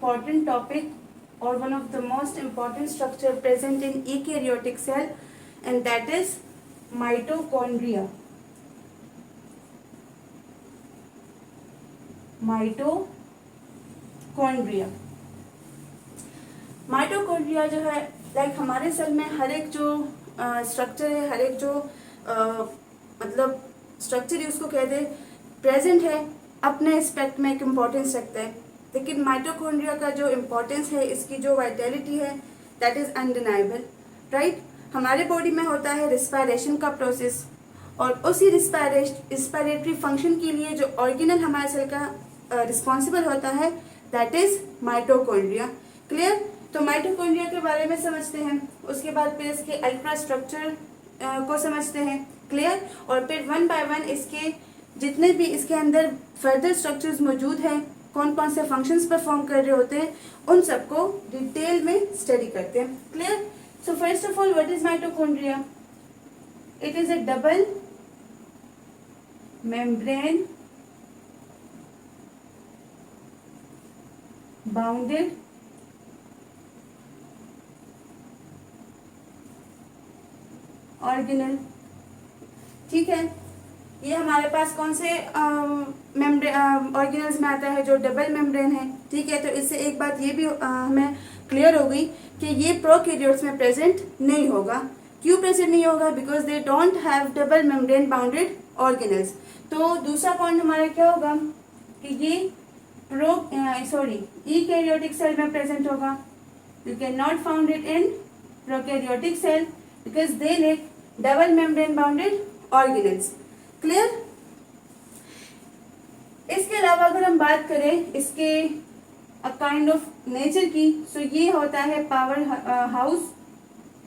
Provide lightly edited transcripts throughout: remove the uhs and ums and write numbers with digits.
important topic or one of the most important structure present in eukaryotic cell, and that is mitochondria. Mitochondria जो है like हमारे cell में हर एक जो structure है, हर एक जो मतलब स्ट्रक्चर है उसको कह दे प्रेजेंट है, अपने एस्पेक्ट में एक इम्पोर्टेंस रखता है। लेकिन माइटोकॉन्ड्रिया का जो इम्पोर्टेंस है, इसकी जो वाइटैलिटी है, दैट इज अनडिनाइबल, राइट। हमारे बॉडी में होता है रिस्पायरेशन का प्रोसेस, और उसी रिस्पायरेटरी फंक्शन के लिए जो ऑर्गेनल हमारे सेल का रिस्पॉन्सिबल होता है, दैट इज माइटोकॉन्ड्रिया। क्लियर। तो माइटोकॉन्ड्रिया के बारे में समझते हैं, उसके बाद फिर इसके अल्ट्रा स्ट्रक्चर को समझते हैं। क्लियर। और फिर वन बाय वन इसके जितने भी इसके अंदर फर्दर स्ट्रक्चर्स मौजूद हैं, कौन कौन से फंक्शंस परफॉर्म कर रहे होते हैं, उन सबको डिटेल में स्टडी करते हैं। Clear. So first of all, what is mitochondria? It is a double membrane bounded organelle. ठीक है, ये हमारे पास कौन से ऑर्गेनल्स में आता है? जो डबल मेम्ब्रेन है। ठीक है, तो इससे एक बात ये भी हमें क्लियर हो गई कि ये प्रोकैरियोट्स में प्रेजेंट नहीं होगा। क्यों प्रेजेंट नहीं होगा? Because they don't have double membrane bounded organelles. तो दूसरा पॉइंट हमारा क्या होगा कि ये यूकैरियोटिक सेल में प्रेजेंट होगा। You can not found it in prokaryotic cell because they lack double membrane bounded organelles. Clear. इसके अलावा अगर हम बात करें इसके काइंड ऑफ नेचर की, सो ये होता है पावर हाउस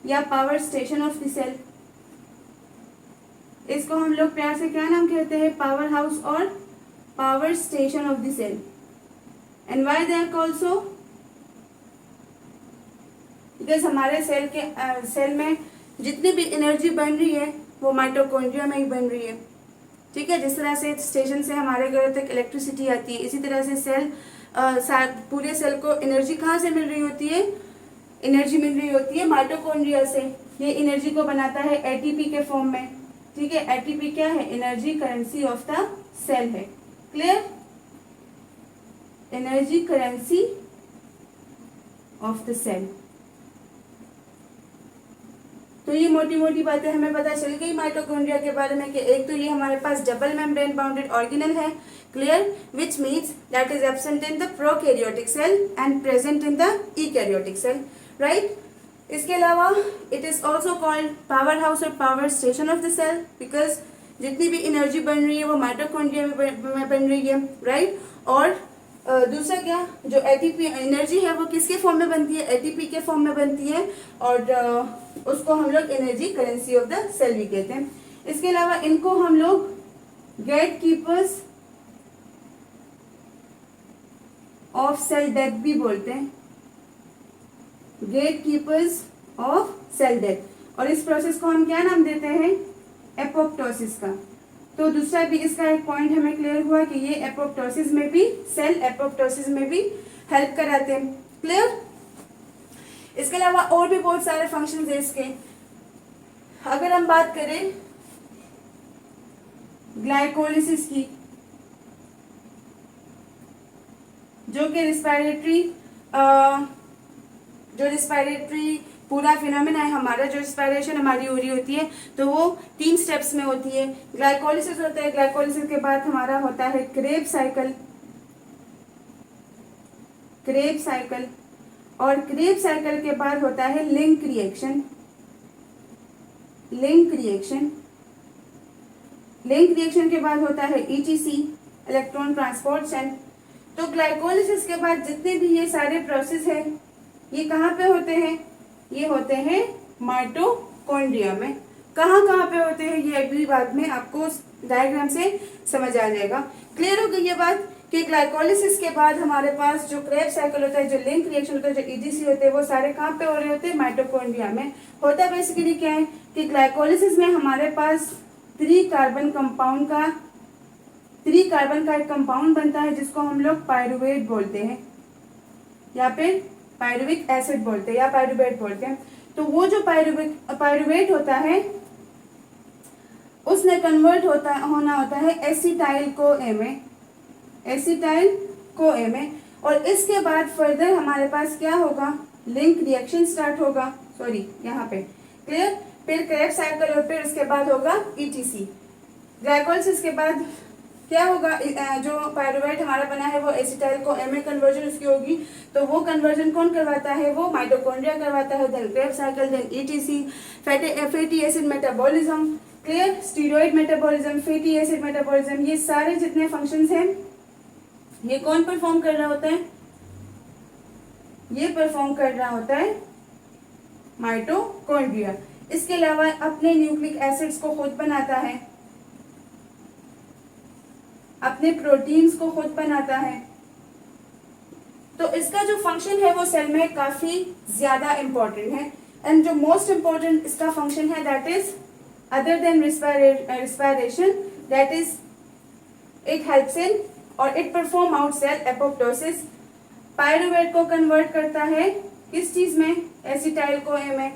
या power station of the cell. इसको हम लोग प्यार से क्या नाम कहते हैं? पावर हाउस और power station of the cell. And why they are called so? Because हमारे सेल में जितनी भी एनर्जी बन रही है वो माइटोकॉन्ड्रिया में ही बन रही है। ठीक है, जिस तरह से स्टेशन से हमारे घरों तक इलेक्ट्रिसिटी आती है, इसी तरह से पूरे सेल को एनर्जी कहाँ से मिल रही होती है? एनर्जी मिल रही होती है माइटोकॉन्ड्रिया से। ये एनर्जी को बनाता है एटीपी के फॉर्म में। ठीक है, एटीपी क्या है? Energy currency of the cell है। Clear. Energy currency of the cell. तो ये मोटी मोटी बातें हमें पता चल गई माइटोकॉन्ड्रिया के बारे में कि एक तो ये हमारे पास डबल मेम्ब्रेन बाउंडेड ऑर्गेनल है। Clear. Which means that is absent in the prokaryotic cell and present in the eukaryotic cell, right. इसके अलावा it is also called power house और power station of the cell because जितनी भी energy बन रही है वो माइटोकॉन्ड्रिया में बन रही है, राइट। और दूसरा क्या, जो एटीपी एनर्जी है वो किसके फॉर्म में बनती है? एटीपी के फॉर्म में बनती है, और उसको हम लोग energy currency of the cell भी कहते हैं। इसके अलावा इनको हम लोग gate keepers of cell death भी बोलते हैं। Gate keepers of cell death. और इस प्रोसेस को हम क्या नाम देते हैं? एपोप्टोसिस का। तो दूसरा भी इसका एक पॉइंट हमें क्लियर हुआ कि ये एपोप्टोसिस में भी, सेल एपोप्टोसिस में भी हेल्प कराते हैं। क्लियर। इसके अलावा और भी बहुत सारे फंक्शंस हैं इसके। अगर हम बात करें ग्लाइकोलिसिस की, जो कि रिस्पायरेटरी पूरा फिनोमेना है हमारा, जो रिस्पायरेशन हमारी हो रही होती है तो वो 3 स्टेप्स में होती है। ग्लाइकोलिसिस होता है, ग्लाइकोलिसिस के बाद हमारा होता है क्रेब साइकिल, और क्रेब साइकिल के बाद होता है लिंक रिएक्शन। लिंक रिएक्शन के बाद होता है ईटीसी, इलेक्ट्रॉन ट्रांसपोर्ट चेन। तो ग्लाइकोलिसिस के बाद जितने भी ये सारे प्रोसेस हैं, ये कहाँ पे होते हैं? ये होते हैं माइटोकॉन्ड्रिया में। कहाँ पे होते हैं ये अगली बात में आपको डायग्राम से समझ आ जाएगा। क्लियर हो गई ये बात कि ग्लाइकोलिसिस के बाद हमारे पास जो क्रेब साइकिल होता है, जो लिंक रिएक्शन होता है, जो ईटीसी होते हैं, वो सारे कहाँ पे हो रहे होते हैं? माइटोकॉन्ड्रिया में। होता बेसिकली क्या है कि ग्लाइकोलिसिस में हमारे पास 3 कार्बन का एक कंपाउंड बनता है जिसको हम लोग पायरुवेट बोलते हैं। या फिर पायरुविक एसिड बोलते हैं या पायरुवेट बोलते हैं। तो वो जो पायरुवेट होता है उसने कन्वर्ट होना होता है एसिटाइल को ए में, एसिटाइल को ए में। और इसके बाद फर्दर हमारे पास क्या होगा, लिंक रिएक्शन स्टार्ट होगा, सॉरी यहाँ पे, क्लियर। फिर क्रेब्स साइकिल और फिर उसके बाद होगा ईटीसी ग्लाइकोलिसिस के बाद क्या होगा, जो पायरुवेट हमारा बना है वो एसिटाइल को ए में कन्वर्जन उसकी होगी। तो वो कन्वर्जन कौन करवाता है, वो माइटोकॉन्ड्रिया करवाता है। Then Krebs cycle, then ETC, fatty acid metabolism, clear, steroid metabolism, fatty acid metabolism, ये सारे जितने फंक्शंस हैं ये कौन परफॉर्म कर रहा होता है, ये परफॉर्म कर रहा होता है माइटोकॉन्ड्रिया। इसके अलावा अपने न्यूक्लिक एसिड्स को खुद बनाता है, अपने प्रोटीन्स को खुद बनाता है। तो इसका जो फंक्शन है वो सेल में काफी ज्यादा इंपॉर्टेंट है। एंड जो मोस्ट इंपॉर्टेंट इसका फंक्शन है that is other than respiration, that is it helps in और it perform out cell apoptosis. Pyruvate को कन्वर्ट करता है किस चीज में, एसिटाइल को ए में।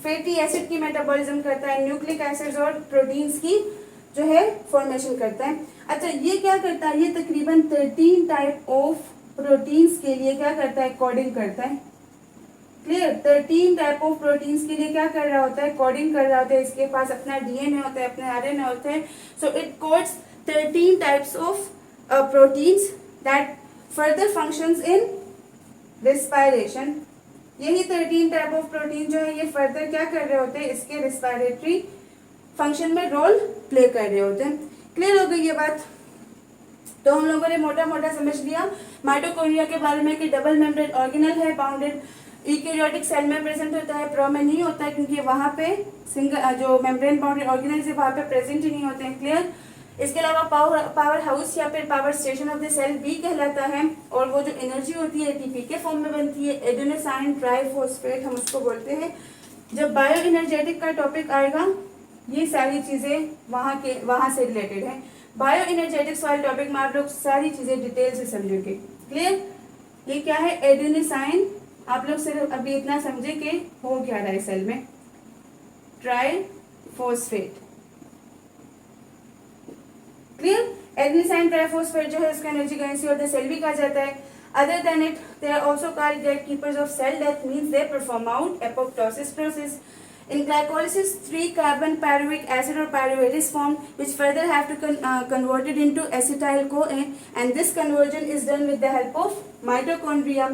फैटी एसिड की मेटाबॉलिज्म करता है, न्यूक्लिक एसिड्स और प्रोटीन्स की जो है फॉर्मेशन करता है। अच्छा ये क्या करता है, ये तकरीबन 13 टाइप ऑफ प्रोटीन्स के लिए क्या करता है, कोडिंग करता है, क्लियर। 13 टाइप ऑफ प्रोटीन्स के लिए क्या कर रहा होता है, कोडिंग कर रहा होता है। इसके पास अपना डीएनए होता है, अपने आरएनए होते हैं। So it codes 13 types of proteins that further functions in respiration. यही 13 टाइप ऑफ प्रोटीन जो है ये फर्दर क्या कर रहे होते हैं, इसके रिस्पायरेटरी फंक्शन में रोल प्ले कर रहे होते हैं। क्लियर हो गई ये बात। तो हम लोगों ने मोटा मोटा समझ लिया माइटोकॉन्ड्रिया के बारे में कि डबल मेम्ब्रेन ऑर्गेनल है, बाउंडेड यूकेरियोटिक सेल में प्रेजेंट होता है, प्रो में नहीं होता है क्योंकि वहां पे सिंगल जो मेम्ब्रेन बाउंडेड ऑर्गेनल है वहां पे प्रेजेंट ही नहीं होते हैं, क्लियर। इसके अलावा पावर हाउस या फिर power station of the cell भी कहलाता है। और वो जो एनर्जी होती है एटीपी के फॉर्म में बनती है, एडेनोसाइन ट्राइफॉस्फेट हम उसको बोलते हैं। जब बायो एनर्जेटिक का टॉपिक आएगा ये सारी चीजें वहां से रिलेटेड है। बायो एनर्जेटिक्स वाले टॉपिक में आप लोग सारी चीजें डिटेल से समझेंगे, क्लियर। ये क्या है, एडेनोसाइन, आप लोग सिर्फ अभी इतना समझे कि हो क्या रहा है सेल में, ट्राइफॉस्फेट, क्लियर। एडेनोसाइन ट्राइफॉस्फेट जो है उसका energy currency of the cell भी कहा जाता है। Other than it they are also called gatekeepers of cell death, means they perform out apoptosis process. In glycolysis, 3 carbon pyruvic acid or pyruvate is formed, which further have to converted into acetyl-CoA, and this conversion is done with the help of mitochondria.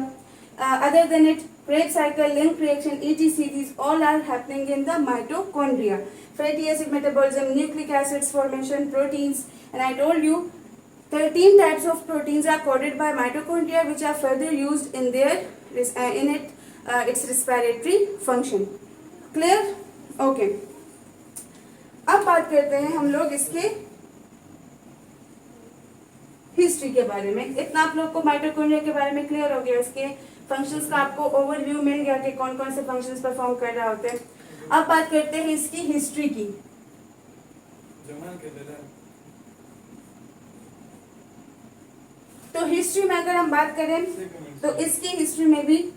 Other than it, Krebs cycle, link reaction, etc. These all are happening in the mitochondria. Fatty acid metabolism, nucleic acids formation, proteins, and I told you 13 types of proteins are coded by mitochondria, which are further used in their its respiratory function. Clear, okay. अब बात करते हैं हम लोग इसके history के बारे में। इतना आप लोग को माइटोकॉन्ड्रिया के बारे में क्लियर हो गया, इसके फंक्शंस का आपको ओवरव्यू मिल गया कि कौन कौन से फंक्शंस परफॉर्म कर रहे होते हैं। अब बात करते हैं इसकी हिस्ट्री की। तो हिस्ट्री में अगर हम बात करें तो इसकी हिस्ट्री में भी,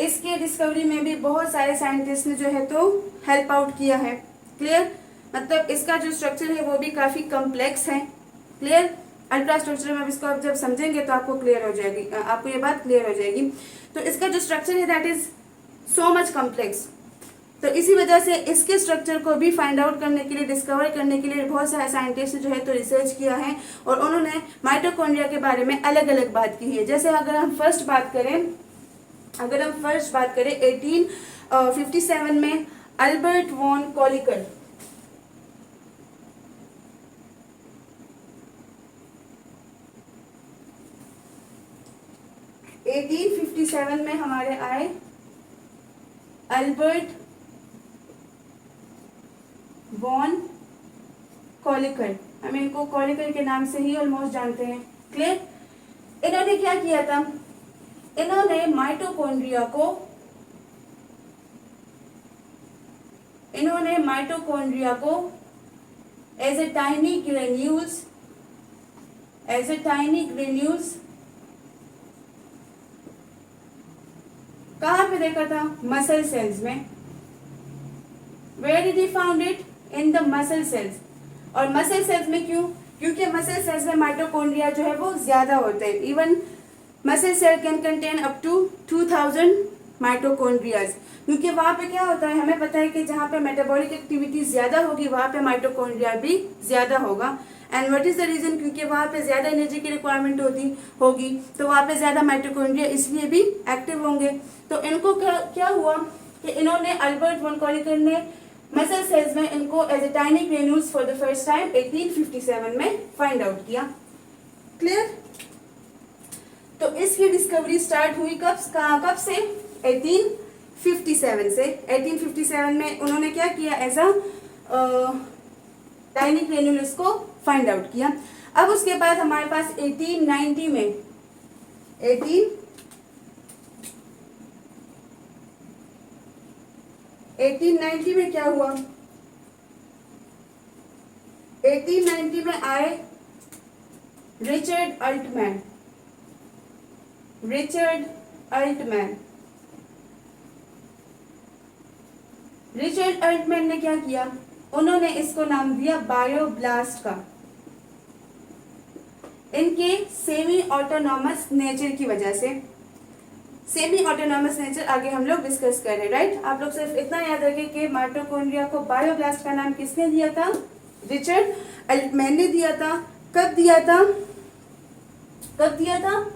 इसके डिस्कवरी में भी बहुत सारे साइंटिस्ट ने जो है तो हेल्प आउट किया है, क्लियर। मतलब इसका जो स्ट्रक्चर है वो भी काफी कॉम्प्लेक्स है, क्लियर। अल्ट्रा स्ट्रक्चर में इसको आप जब समझेंगे तो आपको क्लियर हो जाएगी, आपको ये बात क्लियर हो जाएगी। तो इसका जो स्ट्रक्चर है that is so much complex. तो इसी वजह से इसके स्ट्रक्चर को भी फाइंड आउट करने के लिए, डिस्कवर करने के लिए बहुत सारे साइंटिस्ट जो है तो रिसर्च किया है और उन्होंने माइटोकॉन्ड्रिया के बारे में अलग अलग बात की है। जैसे अगर हम फर्स्ट बात करें 1857 में अल्बर्ट वॉन कॉलिकर, में हमारे आए अल्बर्ट वॉन कॉलिकर। हम इनको कॉलिकर के नाम से ही ऑलमोस्ट जानते हैं, क्लियर। इन्होंने क्या किया था, इन्होंने माइटोकॉन्ड्रिया को एज ए टाइनी ग्रेन्यूल्स कहाँ पे देखा था? मसल सेल्स में। Where did he found it? In the muscle cells. और मसल सेल्स में क्यों? क्योंकि मसल सेल्स में माइटोकॉन्ड्रिया जो है वो ज्यादा होते हैं। Even muscle cell can contain up to 2000 mitochondrias. क्योंकि वहाँ पे क्या होता है, हमें पता है कि जहाँ पे मेटाबॉलिक एक्टिविटी ज्यादा होगी वहाँ पे माइटोकॉन्ड्रिया भी ज्यादा होगा। And what is the reason? क्योंकि वहाँ पे ज्यादा एनर्जी की रिक्वायरमेंट होगी, तो वहाँ पे ज्यादा माइटोकॉन्ड्रिया इसलिए भी एक्टिव होंगे। तो इनको क्या हुआ कि इन्होंने अल्बर्ट वन कॉलिकर ने मसल सेल्स में इनको as a tiny granules for the first time 1857 में फाइंड आउट किया। क्लियर? तो इसकी डिस्कवरी स्टार्ट हुई कब से? 1857 से। 1857 में उन्होंने क्या किया? एज अ टाइनी ग्रेन्यूल्स को फाइंड आउट किया। अब उसके बाद हमारे पास 1890 में 1890 में क्या हुआ? 1890 में आए रिचर्ड अल्टमैन। रिचर्ड अल्टमैन ने क्या किया? उन्होंने इसको नाम दिया बायोब्लास्ट का, इनके सेमी ऑटोनॉमस नेचर की वजह से। सेमी ऑटोनॉमस नेचर आगे हम लोग डिस्कस कर रहे हैं, राइट? आप लोग सिर्फ इतना याद रखें कि माइटोकॉन्ड्रिया को बायोब्लास्ट का नाम किसने दिया था? रिचर्ड अल्टमैन ने दिया था। कब दिया था?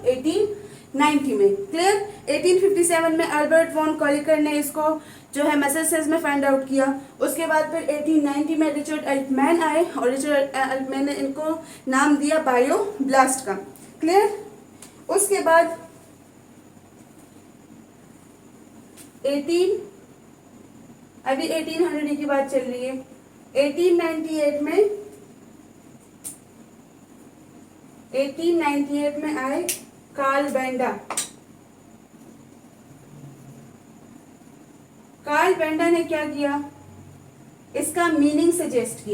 1890 में। क्लियर? 1857 में अल्बर्ट वॉन कॉलिकर ने इसको जो है मसल सेल्स में फाइंड आउट किया। उसके बाद फिर 1890 में रिचर्ड अल्टमैन आए और रिचर्ड अल्टमैन ने इनको नाम दिया बायोब्लास्ट का। क्लियर? उसके बाद 1800 की बात चल रही है। 1898 में आए कार्ल बेंडा। कार्ल बेंडा ने क्या किया? इसका मीनिंग सजेस्ट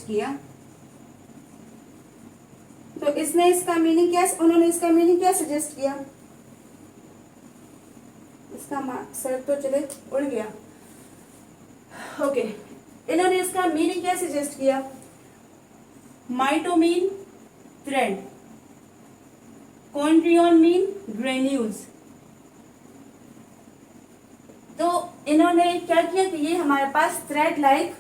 किया। तो इसने इसका मीनिंग क्या, उन्होंने इसका मीनिंग क्या सजेस्ट किया? इसका सर तो चले उड़ गया। ओके, इन्होंने इसका मीनिंग क्या सजेस्ट किया? माइटोमीन थ्रेड, कॉन्ड्रियन मीन ग्रेन्यूल्स। तो इन्होंने क्या किया कि ये हमारे पास थ्रेड लाइक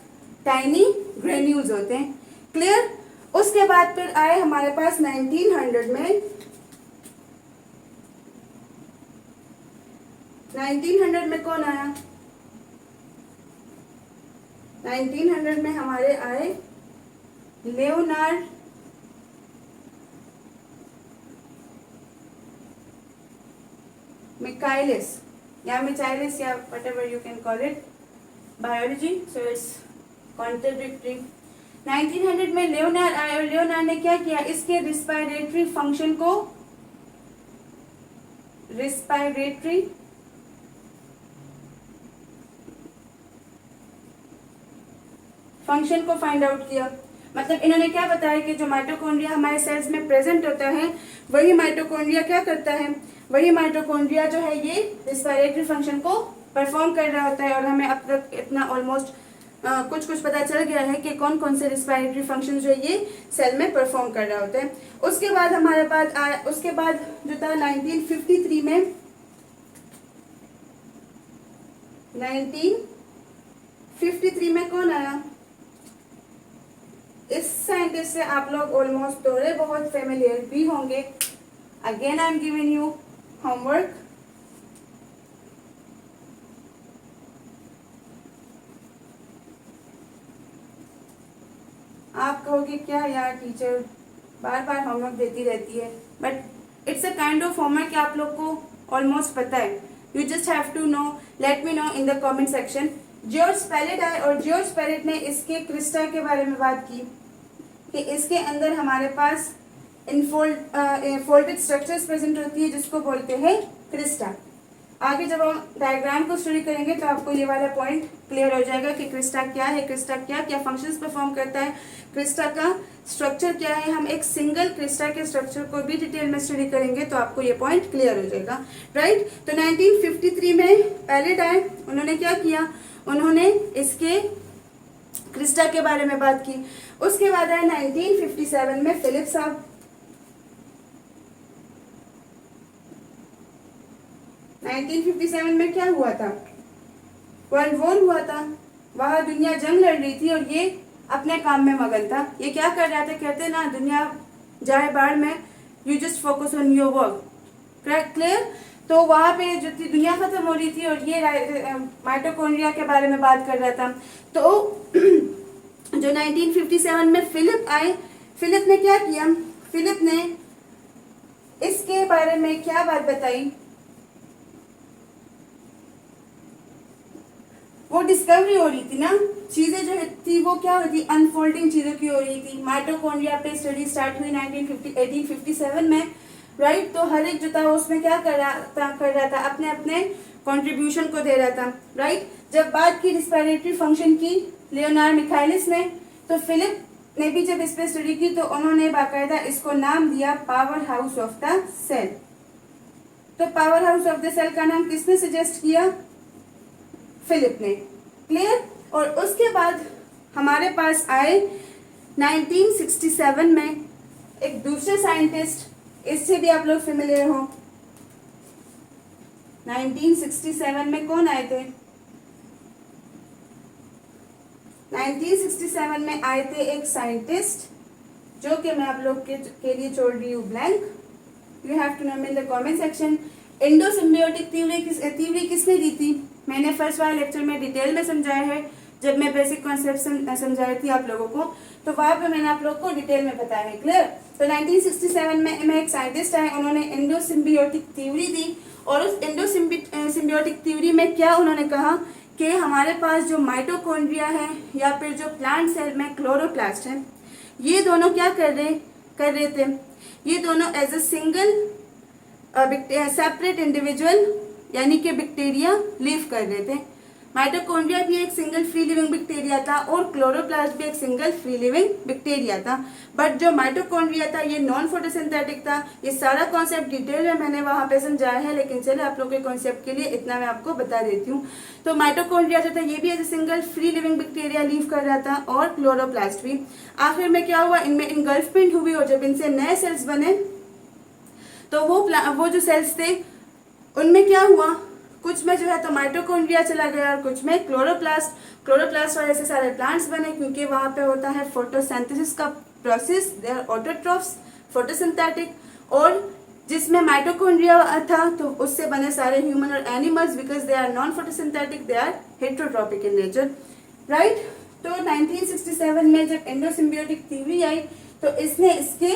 टाइनी ग्रेन्यूल्स होते हैं। क्लियर? उसके बाद फिर आए हमारे पास 1900 में कौन आया? 1900 में हमारे आए लियोनार्ड मिकाइलिस या मिचाइलिस या whatever you can call it, biology, so it's contradictory। 1900 में लियोनार्ड आए और लियोनार्ड ने क्या किया? इसके रिस्पायरेटरी फंक्शन को फाइंड आउट किया। मतलब इन्होंने क्या बताया कि जो माइटोकॉन्ड्रिया हमारे सेल्स में प्रेजेंट होता है वही माइटोकॉन्ड्रिया क्या करता है? वही माइटोकॉन्ड्रिया जो है ये रिस्पायरेटरी फंक्शन को परफॉर्म कर रहा होता है। और हमें अब तक इतना ऑलमोस्ट कुछ पता चल गया है कि कौन कौन से रिस्पायरेटरी फंक्शन जो है ये सेल में परफॉर्म कर रहा होता है। उसके बाद हमारे पास उसके बाद जो था 1953 में कौन आया? इस साइंटिस्ट से आप लोग ऑलमोस्ट थोड़े बहुत फेमिलियर भी होंगे। Again I am giving you homework. आप कहोगे क्या यार टीचर बार बार होमवर्क देती रहती है, but it's a kind of homework कि आप लोग को ऑलमोस्ट पता है। You just have to know, let me know in the comment section. George Palade आए और जॉर्ज पैलेट ने इसके क्रिस्टा के बारे में बात की कि इसके अंदर हमारे पास फोल्डेड स्ट्रक्चर्स प्रेजेंट होती है जिसको बोलते हैं क्रिस्टा। आगे जब हम डायग्राम को स्टडी करेंगे तो आपको ये वाला पॉइंट क्लियर हो जाएगा कि क्रिस्टा क्या है, क्रिस्टा क्या क्या फंक्शंस परफॉर्म करता है, क्रिस्टा का स्ट्रक्चर क्या है। हम एक सिंगल क्रिस्टा के स्ट्रक्चर को भी डिटेल में स्टडी करेंगे तो आपको ये पॉइंट क्लियर हो जाएगा, राइट। तो 1953 में पहले टाइम उन्होंने क्या किया, उन्होंने इसके क्रिस्टा के बारे में बात की। उसके बाद आया 1957 में फिलिप साहब। 1957 में क्या हुआ था, वर्ल्ड वॉर हुआ था, वहां दुनिया जंग लड़ रही थी और ये अपने काम में मगन था। ये क्या कर रहा था, कहते ना दुनिया जाए बाढ़ में, you just focus on your work, clear. तो वहां पे जो थी दुनिया खत्म हो रही थी और ये माइटोकॉन्ड्रिया के बारे में बात कर रहा था। तो जो 1957 में फिलिप आए, फिलिप ने क्या किया, फिलिप ने इसके बारे में क्या बात बताई, वो डिस्कवरी हो रही थी ना, चीजें जो थी वो क्या हो रही थी, अनफोल्डिंग चीजों की हो रही थी। माइटोकॉन्ड्रिया पे स्टडी स्टार्ट हुई 1857 में, राइट। तो हर एक जो था उसमें क्या कर रहा था, अपने अपने कंट्रीब्यूशन को दे रहा था, राइट। जब बात की रिस्पिरेटरी फंक्शन की लियोनार्ड मिखाइलिस ने, तो फिलिप ने भी जब इस पे स्टडी की तो उन्होंने बाकायदा इसको नाम दिया power house of the cell. तो power house of the cell का नाम किसने सजेस्ट किया, फिलिप ने, क्लियर। और उसके बाद हमारे पास आए 1967 में एक दूसरे साइंटिस्ट, इससे भी आप लोग फेमिलियर हो। 1967 में कौन आए थे, 1967 में आए थे एक साइंटिस्ट जो कि मैं आप लोग के लिए छोड़ रही हूँ blank, you have to know in the comment section. Endosymbiotic theory किसने दी थी, मैंने फर्स्ट वाले लेक्चर में डिटेल में समझाया है, जब मैं बेसिक कॉन्सेप्ट समझाई थी आप लोगों को, तो वहां पे मैंने आप लोगों को डिटेल में बताया है, क्लियर। तो 1967 में एक साइंटिस्ट आए, उन्होंने एंडोसिम्बियोटिक थ्योरी दी। और उस एंडोसिम्बियोटिक थ्योरी में क्या उन्होंने कहा कि हमारे पास जो माइटोकॉन्ड्रिया है या फिर जो प्लांट सेल में क्लोरोप्लास्ट है, ये दोनों क्या कर रहे थे, ये दोनों as a single separate individual यानी कि बैक्टीरिया लीव कर रहे थे। माइटोकॉन्ड्रिया भी एक सिंगल फ्री लिविंग बैक्टीरिया था और क्लोरोप्लास्ट भी एक सिंगल फ्री लिविंग बैक्टीरिया था। बट जो माइटोकॉन्ड्रिया था ये नॉन फोटोसिंथेटिक था। ये सारा कॉन्सेप्ट डिटेल में मैंने वहां पे समझाया है, लेकिन चले आप लोगों के कॉन्सेप्ट के लिए इतना मैं आपको बता देती हूँ। तो माइटोकॉन्ड्रिया जो था ये भी as a single free living bacteria live कर रहा था और क्लोरोप्लास्ट भी। आखिर में क्या हुआ, इनमें इनगल्फमेंट हुई और जब इनसे नए सेल्स बने तो वो जो सेल्स थे उनमें क्या हुआ, कुछ में जो है तो माइटोकॉन्ड्रिया चला गया और कुछ में क्लोरोप्लास्ट वाले से सारे प्लांट्स बने, क्योंकि वहां पे होता है फोटोसिंथेसिस का process, they are autotrophs, photosynthetic. और जिसमें माइटोकॉन्ड्रिया था तो उससे बने सारे ह्यूमन और animals, because they are non photosynthetic, they are heterotrophic in nature, right. तो 1967 में जब एंडोसिम्बियोटिक थ्योरी आई तो इसने इसके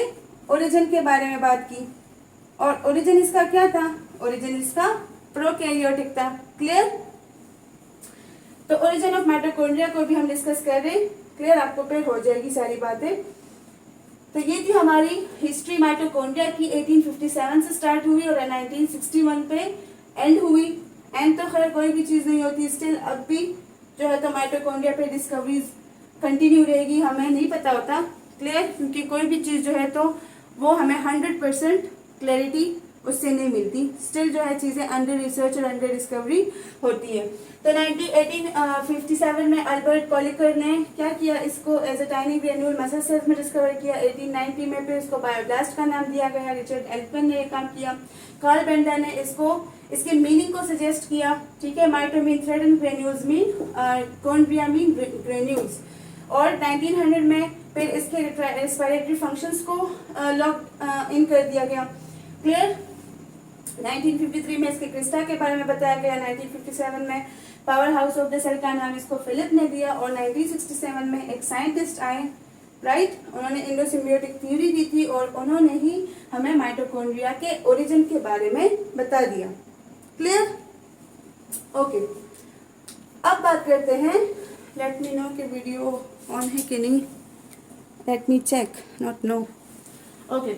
ओरिजिन के बारे में बात की। और ओरिजिन इसका क्या था, ओरिजिन इसका प्रोकैरियोटिक था, क्लियर। तो ओरिजिन ऑफ माइटोकॉन्ड्रिया को भी हम डिस्कस कर रहे हैं, क्लियर, आपको पे हो जाएगी सारी बातें। तो ये थी हमारी हिस्ट्री माइटोकॉन्ड्रिया की, 1857 से स्टार्ट हुई और 1961 पे एंड हुई। एंड तो खैर कोई भी चीज नहीं होती, स्टिल अब भी जो है तो माइटोकॉन्ड्रिया पे डिस्कवरीज कंटिन्यू रहेगी, हमें नहीं पता होता, क्लियर, क्योंकि कोई भी चीज जो है तो वो हमें 100% क्लैरिटी उससे नहीं मिलती, स्टिल जो है चीजें अंडर रिसर्च और अंडर डिस्कवरी होती है। तो 1857 में अल्बर्ट कॉलिकर ने क्या किया, इसको as a tiny granule muscle cells में डिस्कवर किया। 1890 में फिर इसको बायोब्लास्ट का नाम दिया गया, रिचर्ड एल्पन ने ये काम किया। कार्ल बेंडर ने इसके मीनिंग को सजेस्ट किया, ठीक है, mito mean thread and granules mean chondria mean granules. और 1900 में फिर इसके रेस्पिरेटरी फंक्शंस को लॉक इन कर दिया गया, क्लियर। 1953 में इसके क्रिस्टा के बारे में बताया गया। 1957 में power house of the cell का नाम इसको फिलिप ने दिया। और 1967 में एक साइंटिस्ट आए, राइट, उन्होंने एंडोसिम्बियोटिक थ्योरी दी थी और उन्होंने ही हमें माइटोकॉन्ड्रिया के ओरिजिन के बारे में बता दिया, क्लियर, ओके। अब बात करते हैं, लेट मी नो कि वीडियो ऑन है कि नहीं, let me check, not no, okay.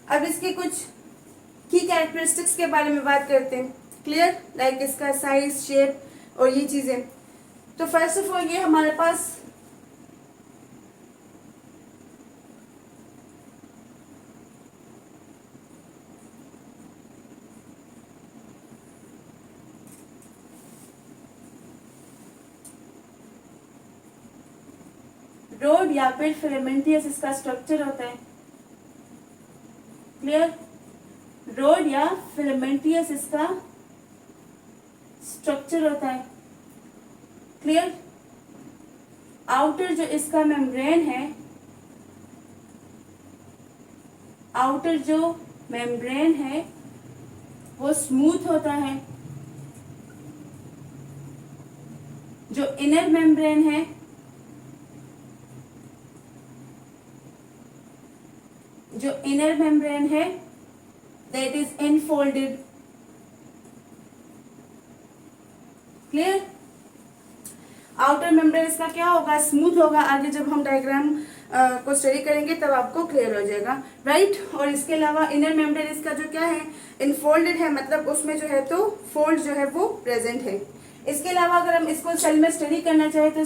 अब इसके कुछ की कैरेक्टरिस्टिक्स के बारे में बात करते हैं। क्लियर, लाइक इसका साइज, शेप और ये चीजें। तो फर्स्ट ऑफ ऑल ये हमारे पास रोड या फिर फिलामेंटियस इसका स्ट्रक्चर होता है। क्लियर, रोड या फिलामेंटियस इसका स्ट्रक्चर होता है। क्लियर, आउटर जो इसका मेम्ब्रेन है, आउटर जो मेम्ब्रेन है वो स्मूथ होता है। जो इनर मेम्ब्रेन है that is infolded. Clear, outer membrane इसका क्या होगा, स्मूथ होगा। आगे जब हम डायग्राम को स्टडी करेंगे तब आपको क्लियर हो जाएगा, राइट। और इसके अलावा इनर मेम्ब्रेन इसका जो क्या है, इनफोल्डेड है, मतलब उसमें जो है तो फोल्ड जो है वो प्रेजेंट है। इसके अलावा अगर हम इसको सेल में स्टडी करना चाहे तो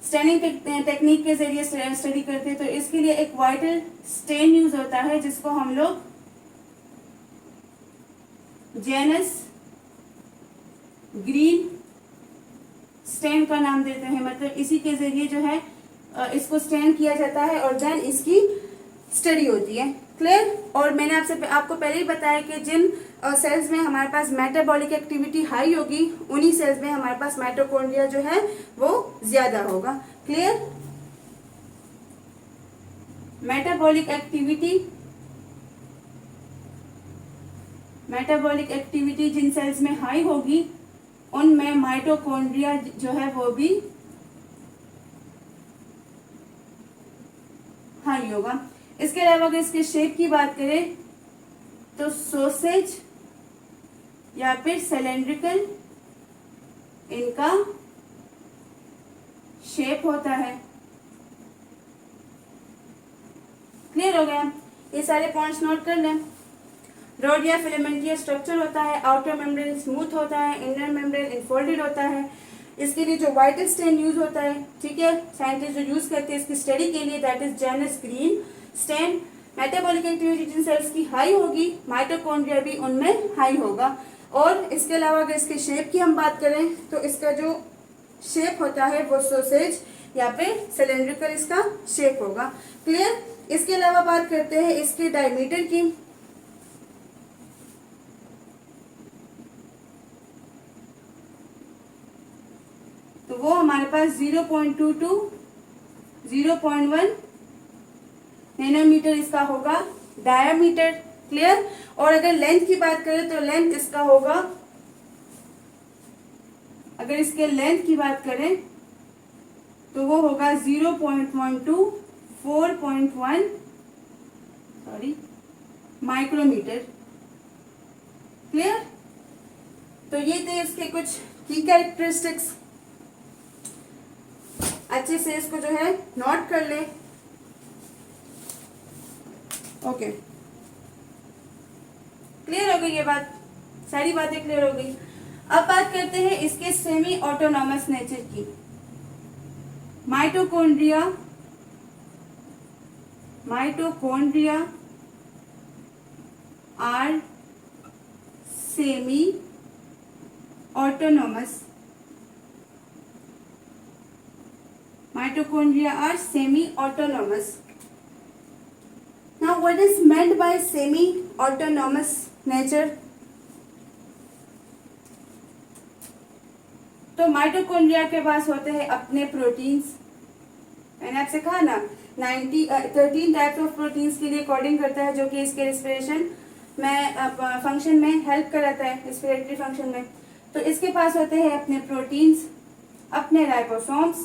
स्टेनिंग टेक्निक के जरिए स्टडी करते हैं। तो इसके लिए एक वाइटल स्टेन यूज होता है जिसको हम लोग जेनस ग्रीन स्टेन का नाम देते हैं। मतलब इसी के जरिए जो है इसको स्टेन किया जाता है और देन इसकी स्टडी होती है। क्लियर, और मैंने आपको पहले ही बताया कि जिन सेल्स में हमारे पास मेटाबॉलिक एक्टिविटी हाई होगी उन्हीं सेल्स में हमारे पास माइटोकॉन्ड्रिया जो है वो ज्यादा होगा। क्लियर, मेटाबॉलिक एक्टिविटी जिन सेल्स में हाई होगी उनमें माइटोकॉन्ड्रिया जो है वो भी हाई होगा। इसके अलावा अगर इसके शेप की बात करें तो सॉसेज या फिर सिलेंड्रिकल इनका शेप होता है। क्लियर हो गया, ये सारे पॉइंट्स नोट कर लें। रोड या फिलामेंटियस स्ट्रक्चर होता है, आउटर मेम्ब्रेन स्मूथ होता है, इनर मेम्ब्रेन इनफोल्डेड होता है। इसके लिए जो वाइटल स्टेन यूज होता है, ठीक है, साइंटिस्ट जो यूज करते हैं इसकी स्टडी के लिए, that is Janus green stain. Metabolic activity जिन सेल्स की हाई होगी माइटोकॉन्ड्रिया भी उनमें हाई होगा। और इसके अलावा अगर इसके शेप की हम बात करें तो इसका जो शेप होता है वो सॉसेज या फिर सिलेंड्रिकल इसका शेप होगा। क्लियर, इसके अलावा बात करते हैं इसके डायमीटर की। तो वो हमारे पास 0.22 0.1 नैनोमीटर इसका होगा डायामीटर। क्लियर, और अगर लेंथ की बात करें तो लेंथ इसका होगा, अगर इसके लेंथ की बात करें तो वो होगा 0.12 4.1 माइक्रोमीटर। क्लियर, तो ये थे इसके कुछ की कैरेक्टरिस्टिक्स। अच्छे से इसको जो है नोट कर ले। ओके, क्लियर हो गई ये बात, सारी बातें क्लियर हो गई। अब बात करते हैं इसके सेमी ऑटोनॉमस नेचर की। Mitochondria are semi autonomous. Mitochondria are semi-autonomous. Now, what is meant by semi-autonomous nature? तो माइटोकॉन्ड्रिया के पास होते हैं अपने प्रोटीन्स। मैंने आपसे कहा ना 13 टाइप्स ऑफ प्रोटीन्स के लिए कोडिंग करता है जो कि इसके रेस्पिरेशन में फंक्शन में हेल्प कराता है, रेस्पिरेटरी फंक्शन में। तो इसके पास होते हैं अपने प्रोटीन्स, अपने राइबोसोम्स,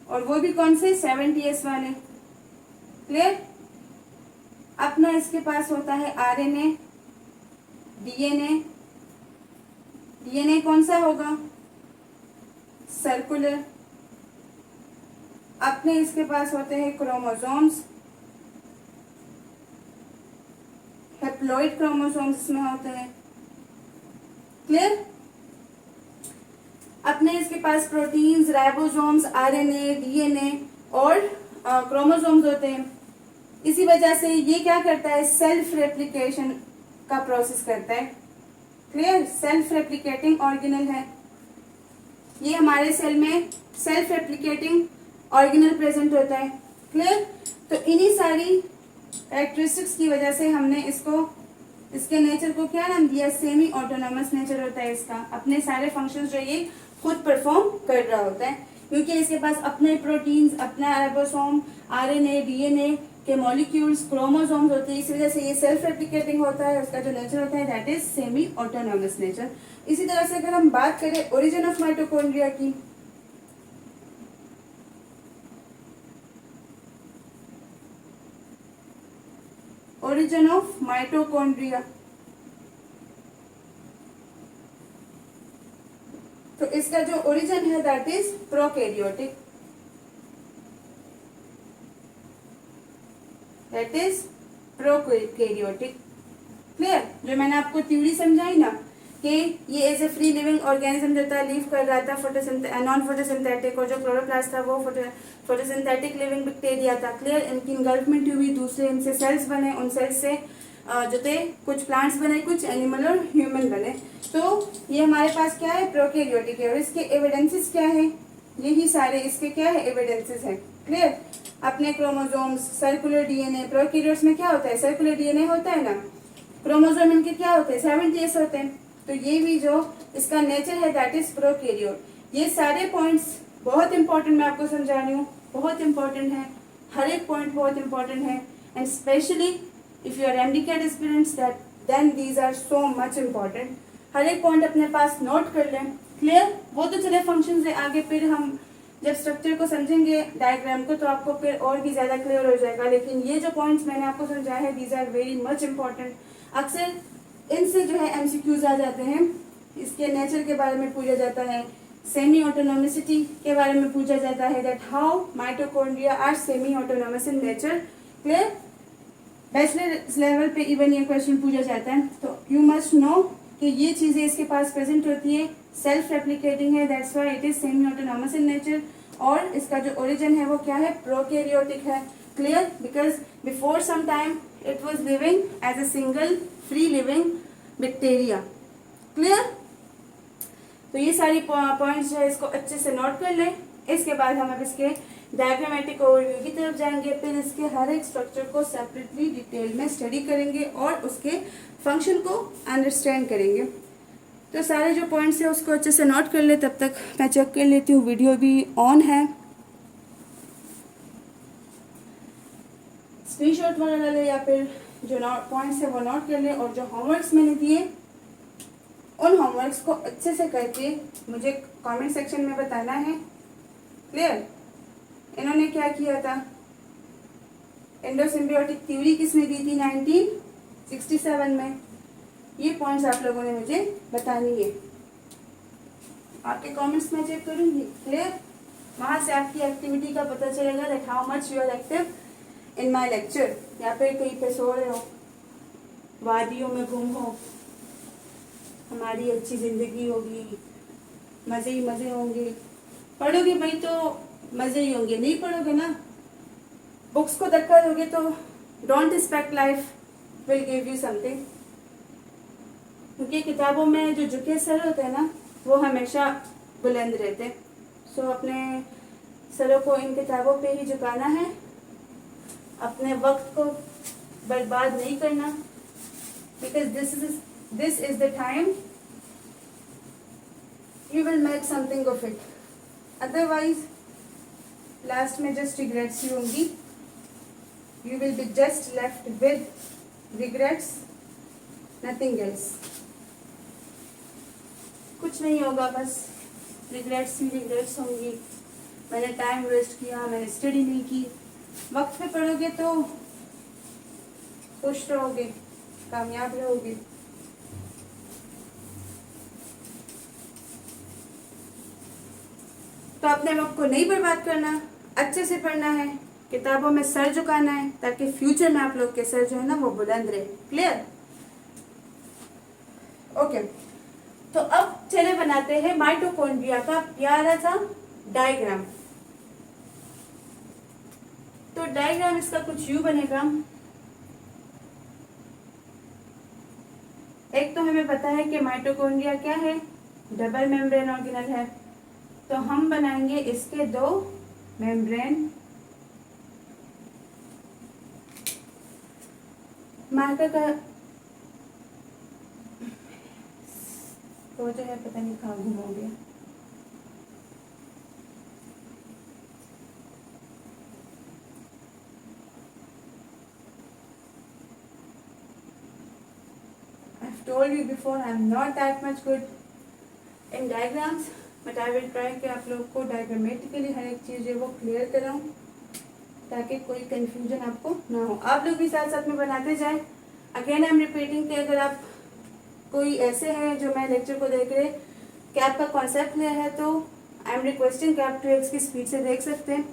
और वो भी कौन से 70S वाले। क्लियर, अपना इसके पास होता है आरएनए, डीएनए। डीएनए कौन सा होगा, सर्कुलर। अपने इसके पास होते हैं क्रोमोसोम्स, हैप्लॉइड क्रोमोसोम्स इसमें होते हैं। क्लियर? अपने इसके पास प्रोटीन्स, राइबोसोम्स, आरएनए, डीएनए और क्रोमोसोम्स होते हैं। इसी वजह से ये क्या करता है, सेल्फ रेप्लिकेशन का प्रोसेस करता है। क्लियर? सेल्फ रेप्लिकेटिंग ऑर्गेनल है ये, हमारे सेल में सेल्फ रेप्लिकेटिंग ऑर्गेनल प्रेजेंट होता है। क्लियर? तो इन्हीं सारी कैरेक्टरिस्टिक्स की वजह से हमने इसके नेचर को क्या नाम दिया, सेमी ऑटोनॉमस नेचर होता है इसका। अपने सारे फंक्शंस जो ये खुद परफॉर्म कर रहा होता है, क्योंकि इसके पास अपने प्रोटीन्स, अपना राइबोसोम, आरएनए, डीएनए के मॉलिक्यूल्स, क्रोमोसोम्स होते हैं। इस वजह से ये सेल्फ रेप्लिकेटिंग होता है। उसका जो नेचर होता है that is semi autonomous nature. इसी तरह से अगर हम बात करें ओरिजिन ऑफ माइटोकॉन्ड्रिया की, ओरिजिन ऑफ माइटोकॉन्ड्रिया, तो इसका जो ओरिजिन है that is prokaryotic, that is prokaryotic. Clear? जो मैंने आपको थ्योरी समझाई ना कि ये as a free living organism जो था, लीव कर रहा था, नॉन फोटोसिंथेटिक, और जो क्लोरोप्लास्ट था वो फोटोसिंथेटिक लिविंग बैक्टीरिया था। क्लियर? इनकी इनगल्फमेंट हुई, दूसरे इनसे सेल्स बने, उन सेल्स से जो थे कुछ प्लांट्स बने, कुछ एनिमल और ह्यूमन बने। तो ये हमारे पास क्या है, प्रोकैरियोटिक है। और इसके एविडेंसेस क्या है, यही सारे इसके क्या है, एविडेंसेस है। क्लियर? अपने क्रोमोसोम्स, सर्कुलर डीएनए, प्रोकैरियोट्स में क्या होता है, सर्कुलर डीएनए होता है ना, क्रोमोसोम इनके क्या होते हैं, 70s होते हैं। तो ये भी जो इसका नेचर है दैट इज प्रोकैरियोट। ये सारे पॉइंट्स बहुत इंपॉर्टेंट मैं आपको समझा रही हूँ, बहुत इंपॉर्टेंट है, हर एक पॉइंट बहुत इंपॉर्टेंट है। And specially if you are MDCAT aspirants that then these are so much important. हर एक पॉइंट अपने पास नोट कर लें। क्लियर? वो तो चले फंक्शंस है, आगे फिर हम जब स्ट्रक्चर को समझेंगे डायग्राम को तो आपको फिर और भी ज्यादा क्लियर हो जाएगा। लेकिन ये जो पॉइंट्स मैंने आपको समझाए हैं these are very much important. अक्सर इनसे जो है एमसीक्यूज आ जाते हैं। इसके नेचर के बारे में पूछा जाता है, सेमी ऑटोनोमिसिटी के बारे में पूछा जाता है, that how mitochondria are semi autonomous in nature. Clear? Bachelor level पे इवन ये क्वेश्चन पूछा जाता है। तो यू मस्ट नो कि ये चीजें इसके पास प्रेजेंट होती है, सेल्फ रेप्लिकेटिंग है, that's why it is semi autonomous in nature. और इसका जो ओरिजिन है वो क्या है, प्रोकैरियोटिक है। Clear? Because before some time it was living as a single free living bacteria. Clear? तो ये सारी पॉइंट्स जो है इसको अच्छे से नोट कर लें। इसके बाद हम अब इसके डायग्रामेटिक ओवरव्यू की तरफ जाएंगे, फिर इसके हर एक स्ट्रक्चर को सेपरेटली डिटेल में स्टडी करेंगे और उसके फंक्शन को अंडरस्टैंड करेंगे। तो सारे जो पॉइंट्स है उसको अच्छे से नोट कर ले। तब तक मैं चेक कर लेती हूँ वीडियो भी ऑन है, स्क्रीनशॉट वगैरह ले या फिर जो पॉइंट्स है वो नोट कर ले। और जो होमवर्क्स मैंने दिए उन होमवर्क्स को अच्छे से करके मुझे कमेंट सेक्शन में बताना है। क्लियर? इन्होंने क्या किया था, एंडोसिम्बियोटिक थ्योरी किसने दी थी 1967 में। ये पॉइंट्स आप लोगों ने मुझे बतानी है, आपके कमेंट्स में चेक करूंगी। क्लियर? वहां से आपकी एक्टिविटी का पता चलेगा that how much you are active in my lecture. या फिर कहीं पे सो रहे हो, वादियों में गुम हो, हमारी अच्छी जिंदगी होगी, मजे ही मजे होंगे। पढ़ोगे भाई तो मजे ही होंगे, नहीं पढ़ोगे ना, बुक्स को धक्का दोगे तो don't expect life will give you something. क्योंकि किताबों में जो झुके सर होते हैं ना वो हमेशा बुलंद रहते हैं। सो अपने सरों को इन किताबों पे ही झुकाना है, अपने वक्त को बर्बाद नहीं करना, because this is the time you will make something of it. Otherwise last में जस्ट रिग्रेट्स ही होंगी, you will be just left with regrets, nothing else. कुछ नहीं होगा, बस रिग्रेट्स ही रिग्रेट्स होंगी। मैंने टाइम वेस्ट किया, मैंने स्टडी नहीं की। वक्त पे पढ़ोगे तो खुश रहोगे, कामयाब रहोगे। तो अपने वक्त को नहीं बर्बाद करना, अच्छे से पढ़ना है, किताबों में सर झुकाना है ताकि फ्यूचर में आप लोग के सर जो है ना वो बुलंद रहे। क्लियर? ओके, तो अब चले बनाते हैं माइटोकॉन्ड्रिया का प्यारा सा डायग्राम। तो डायग्राम इसका कुछ यूं बनेगा। एक तो हमें पता है कि माइटोकॉन्ड्रिया क्या है, डबल मेम्ब्रेन ऑर्गेनल है, तो हम बनाएंगे इसके दो मेम्ब्रेन। मार्कर का तो जो है पता नहीं कहाँ गुम हो गया। I've told you before I'm not that much good in diagrams, but I will try कि आप लोग को डायग्रामेटिकली हर एक चीज़ है वो क्लियर कराऊं ताकि कोई कंफ्यूजन आपको ना हो। आप लोग भी साथ साथ में बनाते जाए। अगेन आई एम रिपीटिंग कि अगर आप कोई ऐसे हैं जो मैं लेक्चर को देख रहे कि आपका कॉन्सेप्ट क्लियर है तो आई एम रिक्वेस्टिंग कि आप 2x की स्पीड से देख सकते हैं।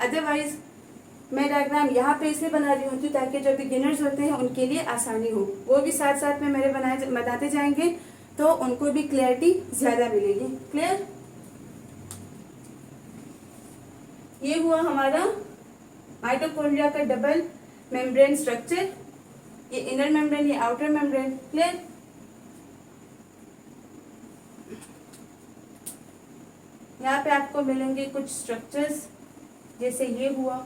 अदरवाइज मैं डायग्राम यहाँ पे इसलिए बना रही हूँ ताकि जो बिगिनर्स होते हैं उनके लिए आसानी हो, वो भी साथ साथ में मेरे बताते जाएंगे तो उनको भी क्लैरिटी ज़्यादा मिलेगी। क्लियर? ये हुआ हमारा माइटोकॉन्ड्रिया का डबल मेम्ब्रेन स्ट्रक्चर, ये इनर मेम्ब्रेन, ये आउटर मेम्ब्रेन। क्लियर? यहाँ पे आपको मिलेंगे कुछ स्ट्रक्चर्स, जैसे ये हुआ,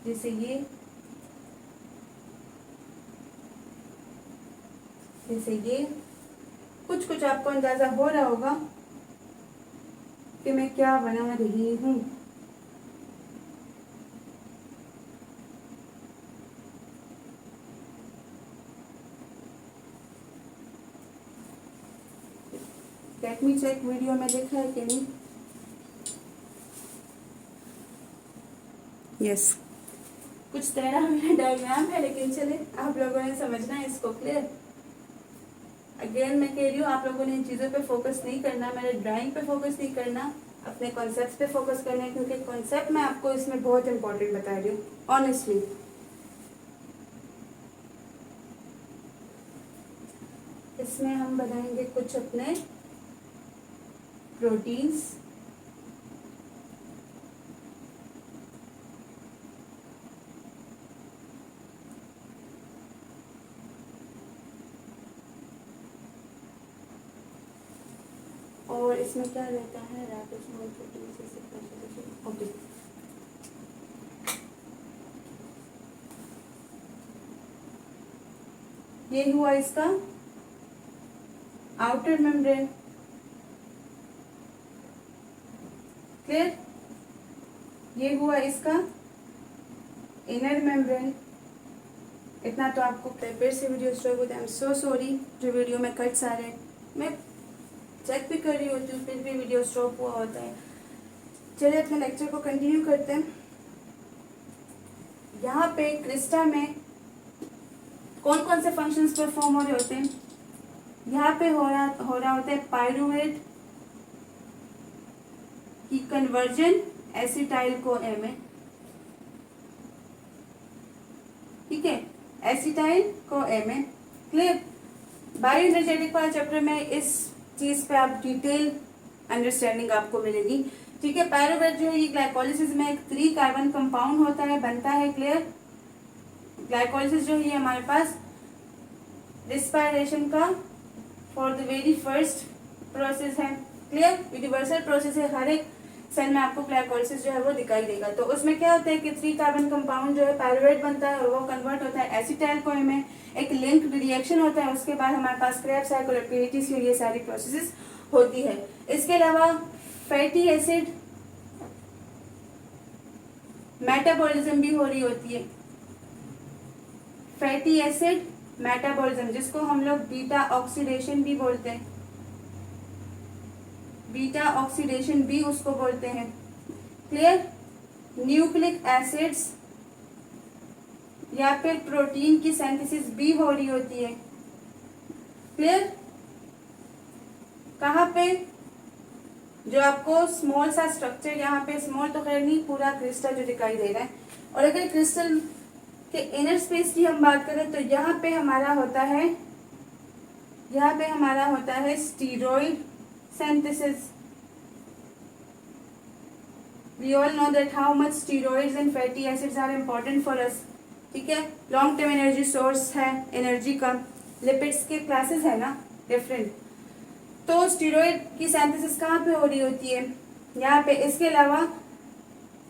जैसे ये, जैसे ये। कुछ कुछ आपको अंदाजा हो रहा होगा कि मैं क्या बना रही हूँ। लेट मी चेक वीडियो में दिख रहा है कि नहीं। यस, कुछ तेरा मेरा डायग्राम है लेकिन चले आप लोगों ने समझना है इसको। क्लियर? अगेन मैं कह रही हूँ आप लोगों ने इन चीज़ों पे फोकस नहीं करना, मेरे ड्राइंग पे फोकस नहीं करना, अपने कॉन्सेप्ट पे फोकस करना है, क्योंकि कॉन्सेप्ट मैं आपको इसमें बहुत इंपॉर्टेंट बता रही हूँ ऑनेस्टली। इसमें हम बनाएंगे कुछ अपने प्रोटीन्स। और इसमें क्या रहता है, ओके। ये हुआ इसका आउटर मेम्ब्रेन। क्लियर? ये हुआ इसका इनर मेम्ब्रेन। इतना तो आपको पेपर से वीडियो स्टॉप होता है। आई एम सो सॉरी जो वीडियो में कट्स आ रहे हैं, मैं चेक भी कर रही होती हूँ फिर भी वीडियो स्टॉप हुआ होता है। चलिए अपने लेक्चर को कंटिन्यू करते हैं। यहाँ पे क्रिस्टा में कौन कौन से फंक्शंस परफॉर्म हो रहे होते हैं? यहाँ पे हो रहा होता है पायरूवेट की कन्वर्जन एसिटाइल को ए में। ठीक है, एसिटाइल को ए में। क्लियर? बायो एनर्जेटिक वाले चैप्टर में इस चीज पे आप डिटेल अंडरस्टैंडिंग आपको मिलेगी। ठीक है, पायरूवेट जो है ये ग्लाइकोलिसिस में एक 3 कार्बन कंपाउंड होता है, बनता है। क्लियर? ग्लाइकोलिसिस जो है हमारे पास रिस्पायरेशन का for the very first process है। क्लियर? यूनिवर्सल प्रोसेस है, हर एक सेल में आपको ग्लाइकोलिसिस जो है वो दिखाई देगा। तो उसमें क्या होता है कि 3 कार्बन कंपाउंड जो है पायरूवेट बनता है और वो कन्वर्ट होता है एसिटाइल को ए में, एक लिंक्ड रिएक्शन होता है, उसके बाद हमारे पास क्रेब्स साइकिल और पीएचसी और ये सारी प्रोसेसेस होती है। इसके अलावा फैटी एसिड मेटाबॉलिज्म भी हो रही होती है। फैटी एसिड मेटाबॉलिज्म, जिसको हम लोग बीटा ऑक्सीडेशन भी बोलते हैं, बीटा ऑक्सीडेशन भी उसको बोलते हैं। क्लियर? न्यूक्लिक एसिड्स या फिर प्रोटीन की सिंथेसिस भी हो रही होती है। क्लियर? कहाँ पे? जो आपको स्मॉल सा स्ट्रक्चर, यहाँ पे स्मॉल तो खैर नहीं, पूरा क्रिस्टल जो दिखाई दे रहा है। और अगर क्रिस्टल कि इनर स्पेस की हम बात करें तो यहाँ पे हमारा होता है steroid synthesis. We all know that how much steroids and fatty acids are important for us. ठीक है, लॉन्ग टर्म एनर्जी सोर्स है एनर्जी का। लिपिड्स के क्लासेस है ना डिफरेंट। तो स्टीरॉयड की सिंथेसिस कहाँ पे हो रही होती है? यहाँ पे। इसके अलावा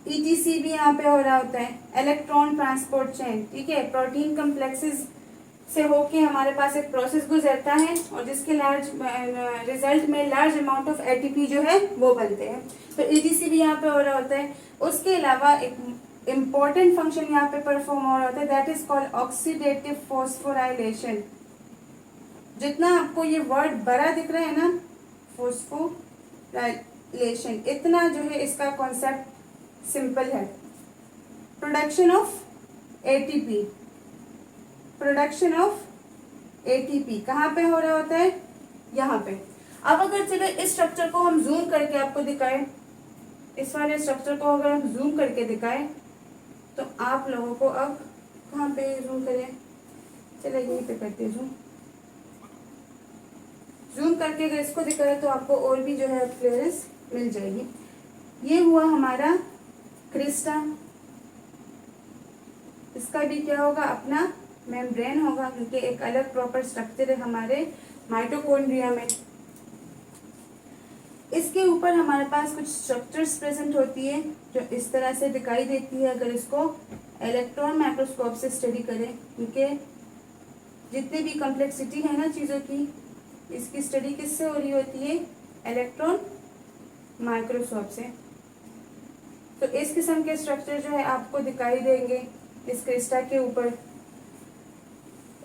ETC भी यहाँ पे हो रहा होता है, इलेक्ट्रॉन ट्रांसपोर्ट चेन। ठीक है, प्रोटीन कम्प्लेक्सेस से होके हमारे पास एक प्रोसेस गुजरता है और जिसके रिजल्ट में लार्ज अमाउंट ऑफ ATP जो है वो बनते हैं। तो ETC भी यहाँ पे हो रहा होता है। उसके अलावा एक इम्पॉर्टेंट फंक्शन यहाँ पे परफॉर्म हो रहा होता है, that is called oxidative phosphorylation. जितना आपको ये वर्ड बड़ा दिख रहा है ना, फॉस्फोराइलेशन, इतना जो है इसका कॉन्सेप्ट सिंपल है। Production of ATP, production of ATP कहाँ पे हो रहा होता है? यहाँ पे। अब अगर चलो इस स्ट्रक्चर को हम जूम करके आपको दिखाएं, इस वाले स्ट्रक्चर को अगर हम जूम करके दिखाएं तो आप लोगों को अब कहाँ पे जूम करें? चलो यहीं पे करते हैं जूम। जूम करके अगर इसको दिखाएं तो आपको और भी जो है क्लियरेंस मिल जाएगी। ये हुआ हमारा क्रिस्टा। इसका भी क्या होगा? अपना मेम्ब्रेन होगा, क्योंकि एक अलग प्रॉपर स्ट्रक्चर है हमारे माइटोकॉन्ड्रिया में। इसके ऊपर हमारे पास कुछ स्ट्रक्चर्स प्रेजेंट होती है जो इस तरह से दिखाई देती है अगर इसको इलेक्ट्रॉन माइक्रोस्कोप से स्टडी करें, क्योंकि जितनी भी कम्प्लेक्सिटी है ना चीज़ों की, इसकी स्टडी किससे हो रही होती है? इलेक्ट्रॉन माइक्रोस्कोप से। तो इस किस्म के स्ट्रक्चर जो है आपको दिखाई देंगे इस क्रिस्टा के ऊपर।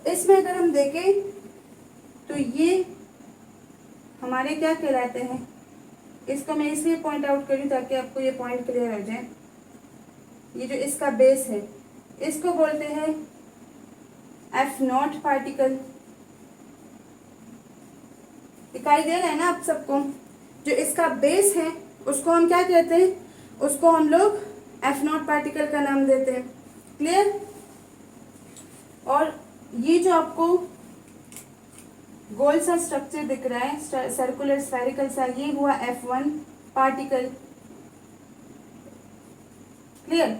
इसमें अगर हम देखें तो ये हमारे क्या कहलाते हैं? इसको मैं इसलिए पॉइंट आउट करूँ ताकि आपको ये पॉइंट क्लियर हो जाए। ये जो इसका बेस है इसको बोलते हैं F0 पार्टिकल। दिखाई दे रहा है ना आप सबको? जो इसका बेस है उसको हम क्या कहते हैं? उसको हम लोग F0 पार्टिकल का नाम देते हैं। क्लियर? और ये जो आपको गोल सा स्ट्रक्चर दिख रहा है, सर्कुलर स्फेरिकल सा, ये हुआ F1 पार्टिकल। क्लियर?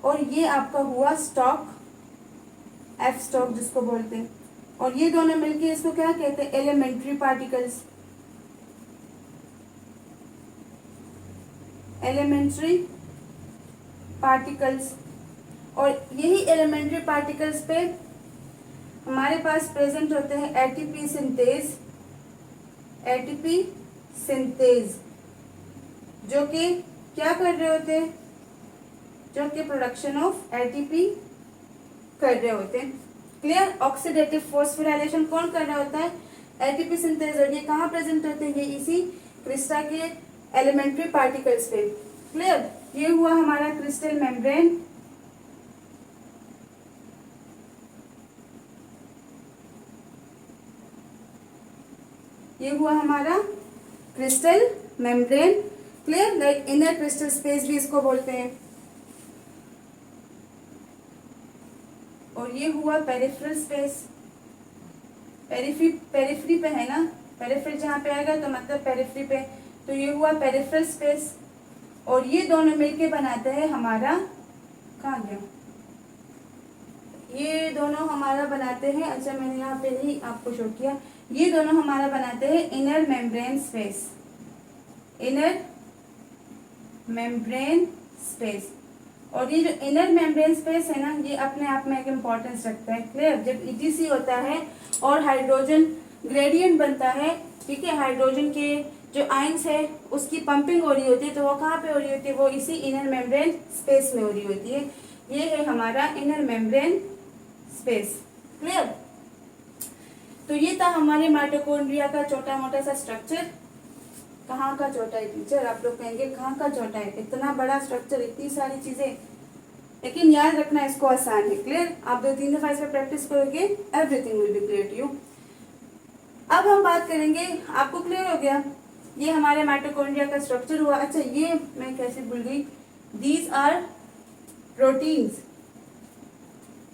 और ये आपका हुआ स्टॉक, F स्टॉक जिसको बोलते हैं। और ये दोनों मिलके इसको क्या कहते हैं? Elementary particles. Elementary particles. और यही एलिमेंट्री पार्टिकल्स पे हमारे पास प्रेजेंट होते हैं ATP सिंथेज। ATP सिंथेज जो कि क्या कर रहे होते हैं? जो कि प्रोडक्शन ऑफ ATP कर रहे होते हैं। क्लियर? ऑक्सीडेटिव फॉस्फोराइलेशन कौन कर रहा होता है? ATP synthase. और ये कहाँ प्रेजेंट होते हैं? ये इसी क्रिस्टा के एलिमेंट्री पार्टिकल्स पे। क्लियर? ये हुआ हमारा क्रिस्टल मेम्ब्रेन। ये हुआ हमारा crystal membrane. Clear? Like inner crystal space भी इसको बोलते हैं। और ये हुआ पेरिफेरल स्पेस। पेरिफेरी पे है ना, पेरिफेरी जहाँ पे आएगा तो मतलब पेरिफेरी पे। तो ये हुआ पेरिफेरल स्पेस। और ये दोनों मिलके बनाते हैं हमारा, कहाँ गया? ये दोनों हमारा बनाते हैं, अच्छा मैंने यहाँ पे ही आपको शो किया, ये दोनों हमारा बनाते हैं inner membrane space. Inner membrane space. और ये जो इनर मेम्ब्रेन स्पेस है ना, ये अपने आप में एक इम्पोर्टेंस रखता है। क्लियर? जब ETC होता है और हाइड्रोजन ग्रेडियंट बनता है, ठीक है, हाइड्रोजन के जो आयंस है उसकी पंपिंग हो रही होती है, तो वो कहाँ पे हो रही होती है? वो इसी इनर मेम्ब्रेन स्पेस में हो रही होती है। ये है हमारा इनर मेम्ब्रेन स्पेस। क्लियर? तो ये था हमारे माइटोकॉन्ड्रिया का छोटा मोटा सा स्ट्रक्चर। कहाँ का छोटा है टीचर? आप लोग कहेंगे कहाँ का छोटा है? इतना बड़ा स्ट्रक्चर, इतनी सारी चीजें, लेकिन याद रखना इसको आसान है। क्लियर? आप 2-3 दफा इस पर प्रैक्टिस करोगे, everything will be clear to you. अब हम बात करेंगे, आपको क्लियर हो गया ये हमारे माइटोकॉन्ड्रिया का स्ट्रक्चर हुआ। अच्छा, ये मैं कैसे भूल गई, these are proteins.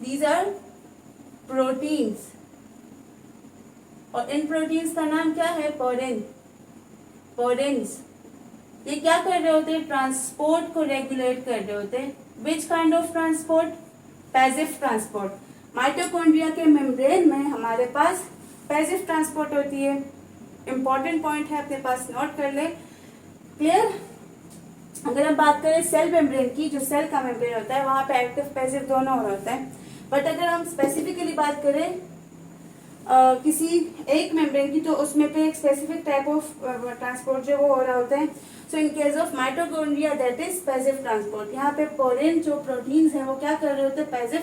These are proteins, और इन प्रोटीन्स का नाम क्या है? Porin, porins. ये क्या कर रहे होते हैं? ट्रांसपोर्ट को रेगुलेट कर रहे होते हैं। Which kind of transport? Passive transport. Mitochondria के मेम्ब्रेन में हमारे पास पैसिव ट्रांसपोर्ट होती है। इंपॉर्टेंट पॉइंट है, अपने पास नोट कर ले। क्लियर? अगर हम बात करें सेल मेम्ब्रेन की, जो सेल का मेम्ब्रेन होता है वहां पे एक्टिव पैसिव दोनों होता है। बट अगर हम स्पेसिफिकली बात करें किसी एक मेम्ब्रेन की, तो उसमें पे एक स्पेसिफिक टाइप ऑफ ट्रांसपोर्ट जो वो हो रहा होता है। So in case of mitochondria that is passive transport. यहाँ पे पोरिन जो प्रोटीन्स हैं वो क्या कर रहे होते हैं? पैसिव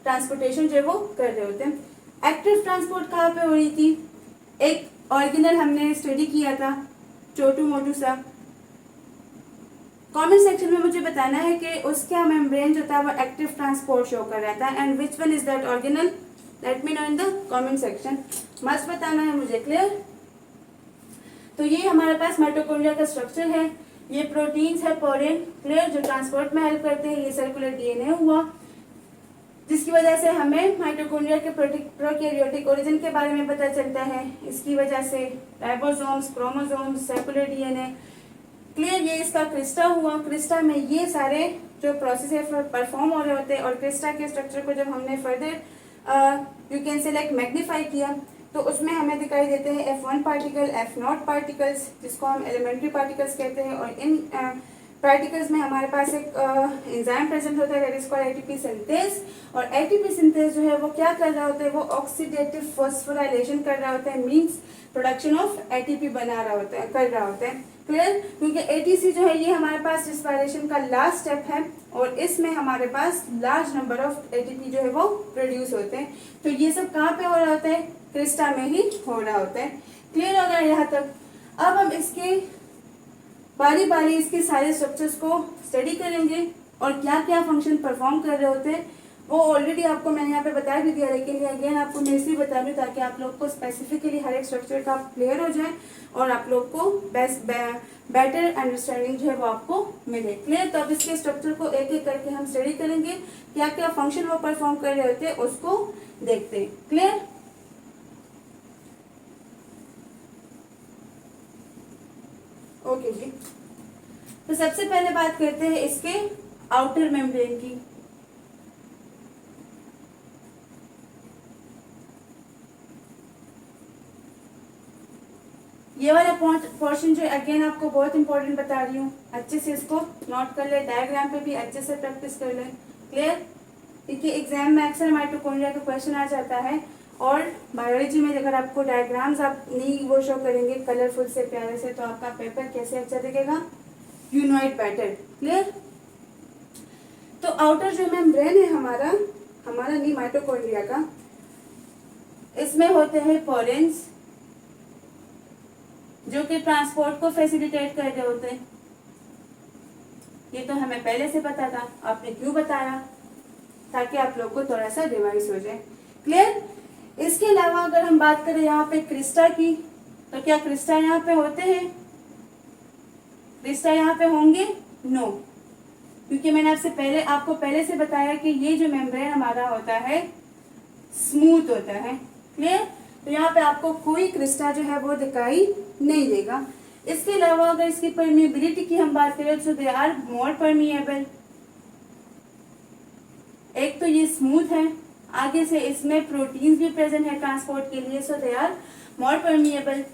ट्रांसपोर्टेशन जो वो कर रहे होते हैं। एक्टिव ट्रांसपोर्ट कहाँ पे हो रही थी? एक ऑर्गेनल हमने स्टडी किया था, छोटू मोटू सा। कमेंट सेक्शन में मुझे बताना है कि उसका मेम्ब्रेन जो था वो एक्टिव ट्रांसपोर्ट शो कर रहा था, and which one is that organelle? Late me know in the comment section, मस्त बताना है मुझे। क्लियर? तो ये हमारे पास माइटोकॉन्ड्रिया का स्ट्रक्चर है। ये प्रोटीन्स है पोरिन, क्लियर, जो ट्रांसपोर्ट में हेल्प करते हैं। ये सर्कुलर डीएनए हुआ, जिसकी वजह से हमें माइटोकॉन्ड्रिया के प्रोकैरियोटिक ओरिजिन के बारे में पता चलता है। इसकी वजह से ribosomes, chromosomes, circular DNA. Clear? ये इसका क्रिस्टा हुआ। क्रिस्टा में ये सारे जो प्रोसेस है परफॉर्म हो रहे होते हैं, और क्रिस्टा के स्ट्रक्चर को जब हमने further you can say like magnify किया, तो उसमें हमें दिखाई देते हैं F1 पार्टिकल, F0 पार्टिकल्स, जिसको हम एलिमेंट्री पार्टिकल्स कहते हैं। और इन पार्टिकल्स में हमारे पास एक एंजाइम प्रेजेंट होता है, that is called ATP synthase. और एटीपी सिंथेज जो है वो क्या कर रहा होता है? वो ऑक्सीडेटिव फॉस्फोराइलेशन कर रहा होता है, मींस प्रोडक्शन ऑफ एटीपी बना रहा होता है, कर रहा होता है। क्लियर? क्योंकि एटीसी जो है ये हमारे पास रिस्पायरेशन का लास्ट स्टेप है, और इसमें हमारे पास लार्ज नंबर ऑफ एटीपी जो है वो प्रोड्यूस होते हैं। तो ये सब कहाँ पे हो रहा होता है? क्रिस्टा में ही हो रहा होता है। क्लियर हो गया यहाँ तक? अब हम इसके बारी बारी इसके सारे स्ट्रक्चर्स को स्टडी करेंगे, और क्या क्या फंक्शन परफॉर्म कर रहे होते हैं वो ऑलरेडी आपको मैंने यहाँ पे बता भी दिया, लेकिन ये अगेन आपको मैं इसलिए बता रही हूँ ताकि आप लोग को स्पेसिफिकली हर एक स्ट्रक्चर का क्लियर हो जाए, और आप लोग को बेटर अंडरस्टैंडिंग जो है वो आपको मिले। क्लियर? तो अब इसके स्ट्रक्चर को एक एक करके हम स्टडी करेंगे, क्या क्या फंक्शन वो परफॉर्म कर रहे होते हैं उसको देखते हैं। क्लियर? ओके जी, तो सबसे पहले बात करते हैं इसके आउटर मेम्ब्रेन की। ये वाला पोर्शन जो अगेन आपको बहुत इंपॉर्टेंट बता रही हूँ, अच्छे से इसको नोट कर ले, डायग्राम पे भी अच्छे से प्रैक्टिस कर ले। क्लियर? क्योंकि एग्जाम में अक्सर माइटोकॉन्ड्रिया का क्वेश्चन आ जाता है, और बायोलॉजी में अगर आपको डायग्राम्स आप नहीं वो शो करेंगे कलरफुल से प्यारे से, तो आपका पेपर कैसे अच्छा दिखेगा? You know it better. Clear? तो आउटर जो मेम्ब्रेन है हमारा नहीं माइटोकॉन्ड्रिया का, इसमें होते हैं पोरिन्स जो कि ट्रांसपोर्ट को फैसिलिटेट कर रहे होते हैं। ये तो हमें पहले से पता था, आपने क्यों बताया? ताकि आप लोग को थोड़ा सा रिवाइज हो जाए। क्लियर? इसके अलावा अगर हम बात करें यहाँ पे क्रिस्टा की, तो क्या क्रिस्टा यहाँ पे होते हैं? क्रिस्टा यहाँ पे होंगे? नो, क्योंकि मैंने आपको पहले से बताया कि ये जो मेम्ब्रेन हमारा होता है स्मूथ होता है। क्लियर? तो यहाँ पे आपको कोई क्रिस्टा जो है वो दिखाई नहीं देगा। इसके अलावा अगर इसकी परमिएबिलिटी की हम बात करें, तो दे आर मोर परमिएबल। एक तो ये स्मूथ है, आगे से इसमें प्रोटीन्स भी प्रेजेंट है ट्रांसपोर्ट के लिए, so they are more permeable.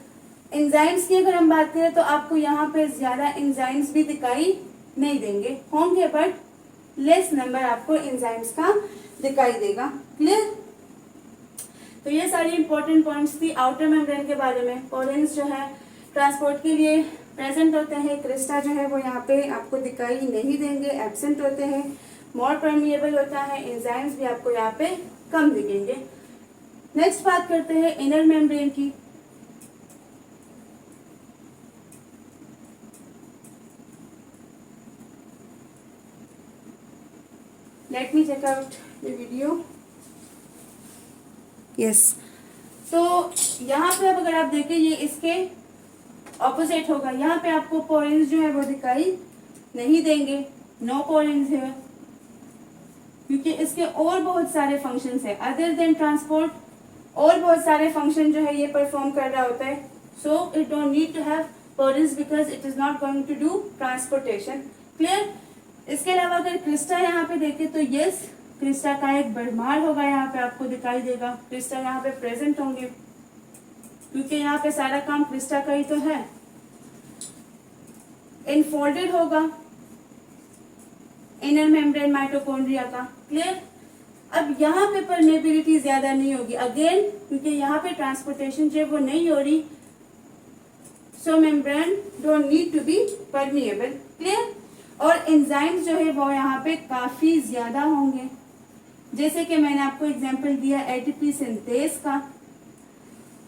Enzymes की अगर हम बात करें, तो आपको यहाँ पे ज्यादा एंजाइम्स भी दिखाई नहीं देंगे, होंगे बट लेस नंबर आपको एंजाइम्स का दिखाई देगा। क्लियर? तो ये सारी इंपॉर्टेंट पॉइंट्स थी आउटर मेम्ब्रेन के बारे में। पोरिन्स जो है ट्रांसपोर्ट के लिए प्रेजेंट होते हैं, क्रिस्टा जो है वो यहाँ पे आपको दिखाई नहीं देंगे, एब्सेंट होते हैं, मोर परमिएबल होता है, एंजाइम्स भी आपको यहाँ पे कम दिखेंगे। नेक्स्ट बात करते हैं इनर मेम्ब्रेन की। Let me check out the video. Yes, तो यहाँ पे अब अगर आप देखें ये इसके ऑपोजिट होगा। यहाँ पे आपको पोरिन्स जो है वो दिखाई नहीं देंगे, नो पोरिन्स है। क्योंकि इसके और बहुत सारे फंक्शंस हैं अदर देन ट्रांसपोर्ट, और बहुत सारे फंक्शन जो है ये परफॉर्म कर रहा होता है। So it don't need to have purpose because it is not going to do transportation. Clear. इसके अलावा अगर क्रिस्टा यहाँ पे देखें तो यस, क्रिस्टा का एक भरमार होगा, यहाँ पे आपको दिखाई देगा क्रिस्टा यहाँ पे प्रेजेंट होंगे, क्योंकि यहाँ पे सारा काम क्रिस्टा का ही तो है। इनफोल्डेड होगा इनर मेम्ब्रेन माइटोकॉन्ड्रिया का। क्लियर। अब यहाँ पे परमेबिलिटी ज्यादा नहीं होगी अगेन, क्योंकि यहाँ पे ट्रांसपोर्टेशन जो है वो नहीं हो रही, so membrane don't need to be permeable. Clear. और एंजाइम्स जो है वो यहाँ पे काफी ज्यादा होंगे, जैसे कि मैंने आपको एग्जांपल दिया एटीपी सिंथेस का।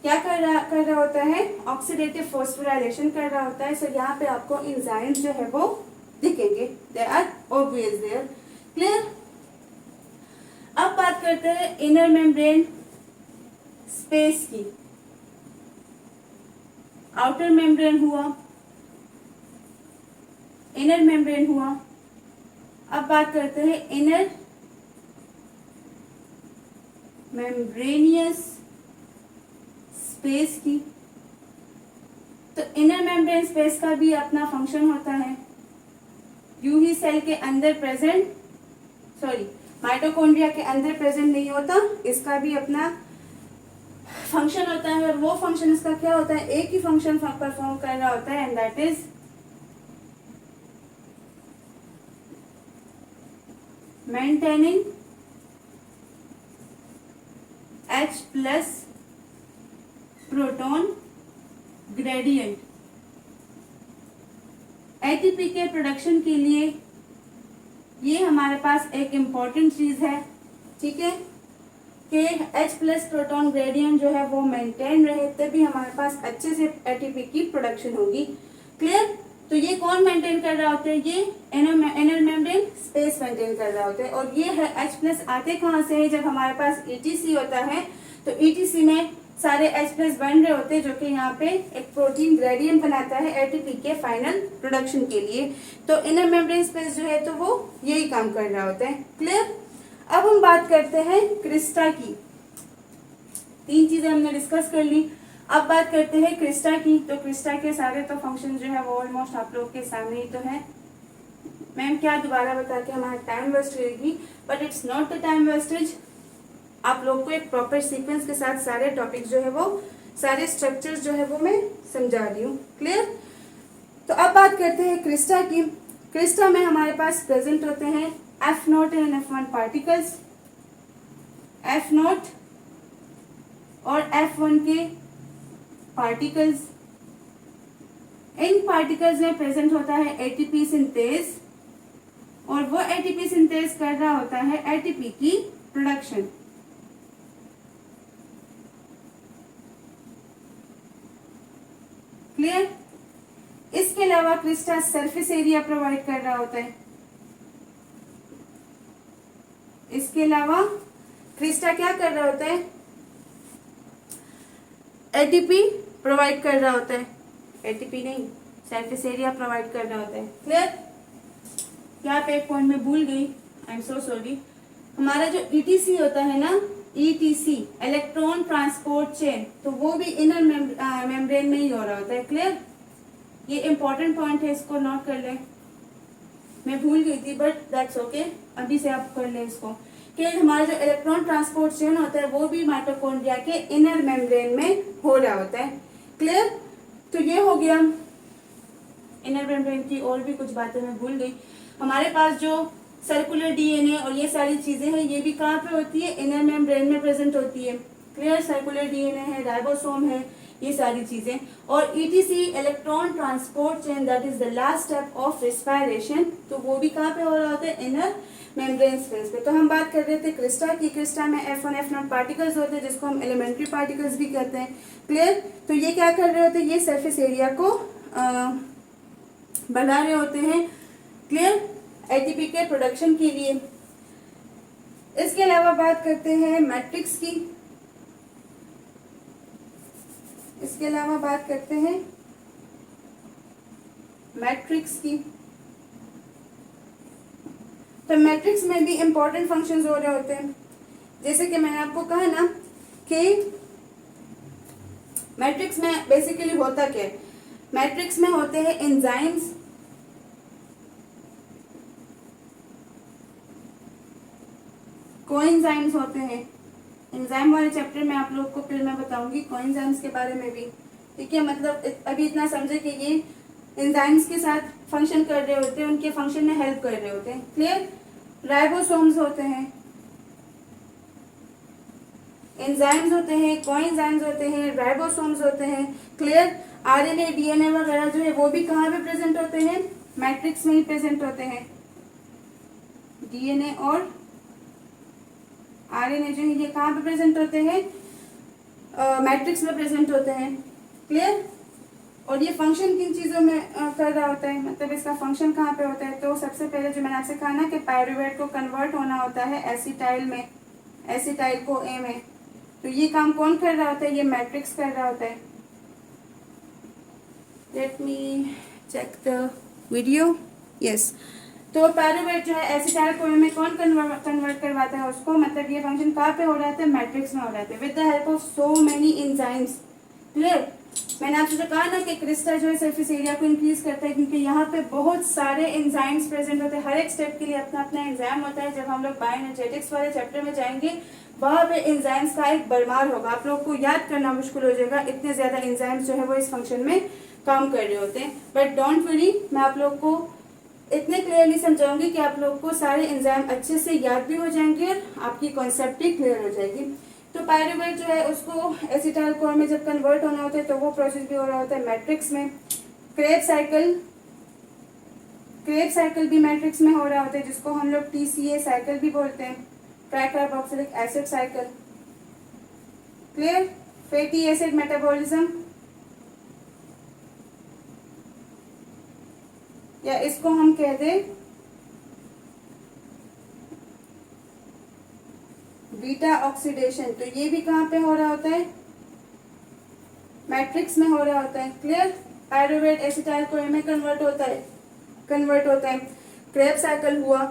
क्या कर रहा होता है, ऑक्सीडेटिव फॉस्फोराइलेशन कर रहा होता है। सो यहाँ पे आपको एंजाइम्स जो है वो दिखेंगे, they are obvious there. Clear. अब बात करते हैं इनर मेम्ब्रेन स्पेस की। आउटर मेम्ब्रेन हुआ, इनर मेम्ब्रेन हुआ। अब बात करते हैं इनर मेम्ब्रेनियस स्पेस की। तो इनर मेम्ब्रेन स्पेस का भी अपना फंक्शन होता है, यूं ही सेल के अंदर प्रेजेंट, सॉरी माइटोकॉन्ड्रिया के अंदर प्रेजेंट नहीं होता, इसका भी अपना फंक्शन होता है। और वो फंक्शन इसका क्या होता है, एक ही फंक्शन परफॉर्म कर रहा होता है, and that is maintaining H+ proton gradient. ATP के प्रोडक्शन के लिए ये हमारे पास एक इम्पॉर्टेंट चीज है, ठीक है, कि H+ प्रोटॉन ग्रेडियंट जो है वो मेंटेन रहे, तभी हमारे पास अच्छे से एटीपी की प्रोडक्शन होगी। क्लियर। तो ये कौन मेंटेन कर रहा होता है, ये इनर मेम्ब्रेन स्पेस मेंटेन कर रहा होता है। और ये है H+ आते कहाँ से है, जब हमारे पास ETC होता है तो ETC में सारे H+ बन रहे होते हैं, जो कि यहाँ पे एक प्रोटीन ग्रेडियंट बनाता है एटीपी के फाइनल प्रोडक्शन के लिए। तो इनर मेम्ब्रेन स्पेस जो है तो वो यही काम कर रहा होता है। क्लियर। अब हम बात करते हैं क्रिस्टा की। तीन चीजें हमने डिस्कस कर ली, अब बात करते हैं क्रिस्टा की। तो क्रिस्टा के सारे तो फंक्शन जो है वो ऑलमोस्ट आप लोग के सामने ही तो है। मैम क्या दोबारा बता के हमारा टाइम वेस्ट करेगी, but it's not the time wastage. आप लोग को एक प्रॉपर सीक्वेंस के साथ सारे टॉपिक जो है वो, सारे स्ट्रक्चर्स जो है वो मैं समझा रही हूँ। क्लियर। तो अब बात करते हैं क्रिस्टा की। क्रिस्टा में हमारे पास प्रेजेंट होते हैं F0 and F1 particles, F0 और F1 के पार्टिकल्स। इन पार्टिकल्स में प्रेजेंट होता है एटीपी सिंथेस, और वो एटीपी सिंथेस कर रहा होता है एटीपी की प्रोडक्शन। क्लियर। इसके अलावा क्रिस्टा सरफेस एरिया प्रोवाइड कर रहा होता है। इसके अलावा क्रिस्टा क्या कर रहा होता है, एटीपी प्रोवाइड कर रहा होता है, एटीपी नहीं सरफेस एरिया प्रोवाइड कर रहा होता है। क्लियर। यहाँ पे एक पॉइंट में भूल गई, आई एम सो सॉरी। हमारा जो ईटीसी होता है ना, ईटीसी इलेक्ट्रॉन ट्रांसपोर्ट चेन, तो वो भी इनर मेम्ब्रेन में ही हो रहा होता है। क्लियर। ये इंपॉर्टेंट पॉइंट है, इसको नोट कर लें। मैं भूल गई थी बट दैट्स ओके, अभी से आप कर लें इसको, कि हमारा जो इलेक्ट्रॉन ट्रांसपोर्ट चेन होता है वो भी माइटोकॉन्ड्रिया के इनर मेम्ब्रेन में हो रहा होता है। क्लियर। तो ये हो गया इनर मेम्ब्रेन की, और भी कुछ बातें मैं भूल गई। हमारे पास जो सर्कुलर डीएनए और ये सारी चीजें हैं, ये भी कहाँ पे होती है, इनर मेम्ब्रेन में प्रेजेंट होती है। क्लियर। सर्कुलर डीएनए है, राइबोसोम है, ये सारी चीजें। और etc electron transport chain, that is the last step of respiration, तो वो भी कहाँ पे हो रहा होता है, इनर मेम्ब्रेन स्पेस पे। तो हम बात कर रहे थे क्रिस्टा की। क्रिस्टा में F1 F0 पार्टिकल्स होते हैं, जिसको हम एलिमेंट्री पार्टिकल्स भी कहते हैं। क्लियर। तो ये क्या कर रहे होते हैं, ये सरफेस एरिया को बढ़ा रहे होते हैं। क्लियर। एटीपी के प्रोडक्शन के लिए। इसके अलावा बात करते हैं मैट्रिक्स की। इसके अलावा बात करते हैं मैट्रिक्स की। तो मैट्रिक्स में भी इम्पोर्टेंट फंक्शंस हो रहे होते हैं। जैसे कि मैंने आपको कहा ना कि मैट्रिक्स में बेसिकली होता क्या है, मैट्रिक्स में होते हैं एंजाइम्स, कोएंजाइम्स होते हैं। एंजाइम वाले चैप्टर में आप लोग को फिर मैं बताऊंगी कोएंजाइम्स के बारे में भी, ठीक है। मतलब अभी इतना समझे कि ये एंजाइम्स के साथ फंक्शन कर रहे होते हैं, उनके फंक्शन में हेल्प कर रहे होते हैं, क्लियर। राइबोसोम्स होते हैं, एंजाइम्स होते हैं, कोएंजाइम्स होते हैं, राइबोसोम्स होते हैं, क्लियर। आरएनए डीएनए वगैरह जो है वो भी कहाँ पे प्रेजेंट होते हैं, मैट्रिक्स में ही प्रेजेंट होते हैं। डीएनए और आरएनए जो है ये कहाँ पे प्रेजेंट होते हैं, मैट्रिक्स में प्रेजेंट होते हैं, क्लियर। और ये फंक्शन किन चीज़ों में कर रहा होता है, मतलब इसका फंक्शन कहाँ पे होता है। तो सबसे पहले जो मैंने आपसे कहा ना कि पायरुवेट को कन्वर्ट होना होता है एसिटाइल में, एसिटाइल को ए में, तो ये काम कौन कर रहा होता है, ये मैट्रिक्स कर रहा होता है। Let me check the video, yes. तो पायरुवेट जो है एसिटाइल को ए में कौन कन्वर्ट करवाता है उसको, मतलब ये फंक्शन कहाँ पे हो रहा था, मैट्रिक्स में हो रहा था with the help of so many enzymes, clear. मैंने आपसे जो कहा ना कि क्रिस्टा जो है सरफेस एरिया को इंक्रीज करता है क्योंकि यहाँ पे बहुत सारे एंजाइम्स प्रेजेंट होते हैं, हर एक स्टेप के लिए अपना अपना एंजाइम होता है। जब हम लोग बायोएनर्जेटिक्स वाले चैप्टर में जाएंगे वहाँ पे एंजाइम्स का एक भरमार होगा, आप लोग को याद करना मुश्किल हो जाएगा, इतने ज्यादा एंजाइम्स जो है वो इस फंक्शन में काम कर रहे होते हैं। बट डोंट वरी, मैं आप लोग को इतने क्लियरली समझाऊंगी कि आप लोग को सारे एंजाइम अच्छे से याद भी हो जाएंगे और आपकी कॉन्सेप्ट भी क्लियर हो जाएगी। तो पायरुवेट जो है उसको एसिटाइल कोर में जब कन्वर्ट होना होता है तो वो प्रोसेस भी हो रहा होता है मैट्रिक्स में। क्रेब साइकिल भी मैट्रिक्स में हो रहा होता है जिसको हम लोग TCA साइकिल भी बोलते हैं, tricarboxylic acid cycle, clear. Fatty acid metabolism, या इसको हम कह दें बीटा ऑक्सीडेशन, तो ये भी कहाँ पे हो रहा होता है, मैट्रिक्स में हो रहा होता है, क्लियर। पायरुवेट एसिटाइल को में कन्वर्ट होता है। क्रेब साइकिल हुआ,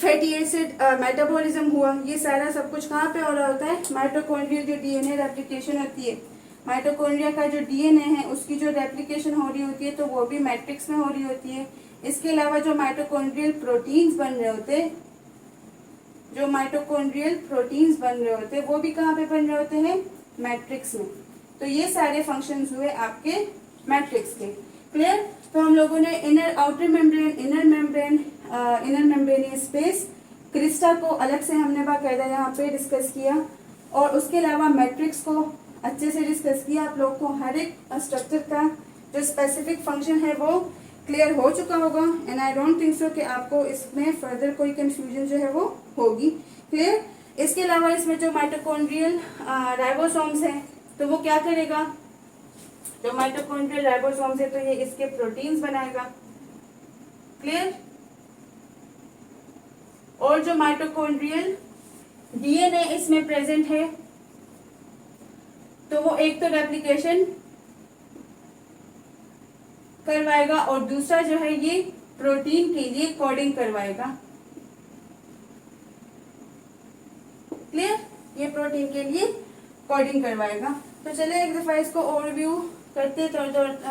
फैटी एसिड मेटाबॉलिज्म हुआ, ये सारा सब कुछ कहाँ पे हो रहा होता है, माइटोकॉन्ड्रियल जो डीएनए रेप्लिकेशन होती है, माइटोकॉन्ड्रिया का जो डीएनए है उसकी जो रेप्लिकेशन हो रही होती है तो वो भी मैट्रिक्स में हो रही होती है। इसके अलावा जो माइटोकॉन्ड्रियल प्रोटीन्स बन रहे होते हैं वो भी कहाँ पे बन रहे होते हैं, मैट्रिक्स में। तो ये सारे फंक्शंस हुए आपके मैट्रिक्स के, क्लियर। तो हम लोगों ने inner outer membrane, inner membranosus space, Crysta को अलग से हमने बाकायदा यहाँ पे डिस्कस किया और उसके अलावा मैट्रिक्स को अच्छे से डिस्कस किया। आप लोग को हर एक स्ट्रक्चर का जो स्पेसिफिक फंक्शन है वो क्लियर हो चुका होगा and I don't think so कि आपको इसमें फर्दर कोई कंफ्यूजन जो है वो होगी, क्लियर। इसके अलावा इसमें जो माइटोकॉन्ड्रियल राइबोसोम्स हैं तो वो क्या करेगा, जो माइटोकॉन्ड्रियल राइबोसोम्स है तो ये इसके प्रोटीन्स बनाएगा, क्लियर। और जो माइटोकॉन्ड्रियल डीएनए इसमें प्रेजेंट है तो वो एक तो रेप्लिकेशन करवाएगा और दूसरा जो है ये प्रोटीन के लिए कोडिंग करवाएगा, क्लियर। ये प्रोटीन के लिए कोडिंग करवाएगा। तो चलिए एक दफा इसको ओवरव्यू करते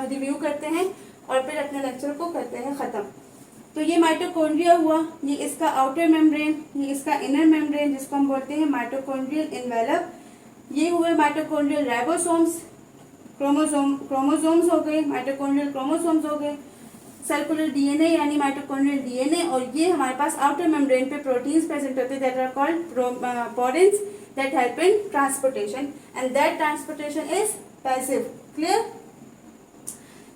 रिव्यू करते हैं और फिर अपने लेक्चर को करते हैं खत्म। तो ये माइटोकॉन्ड्रिया हुआ, ये इसका आउटर मेम्ब्रेन, ये इसका इनर मेम्ब्रेन जिसको हम बोलते हैं माइटोकॉन्ड्रियल इन्वेलप। ये हुए माइटोकॉन्ड्रियल राइबोसोम्स, क्रोमोसोम्स हो गए, माइटोकॉन्ड्रियल क्रोमोसोम्स हो गए, सर्कुलर डीएनए यानी माइटोकॉन्ड्रियल डीएनए, और ये हमारे पास आउटर मेम्ब्रेन पे प्रोटीन्स प्रेजेंट होते हैं that are called porins that help in transportation and that transportation is passive, clear.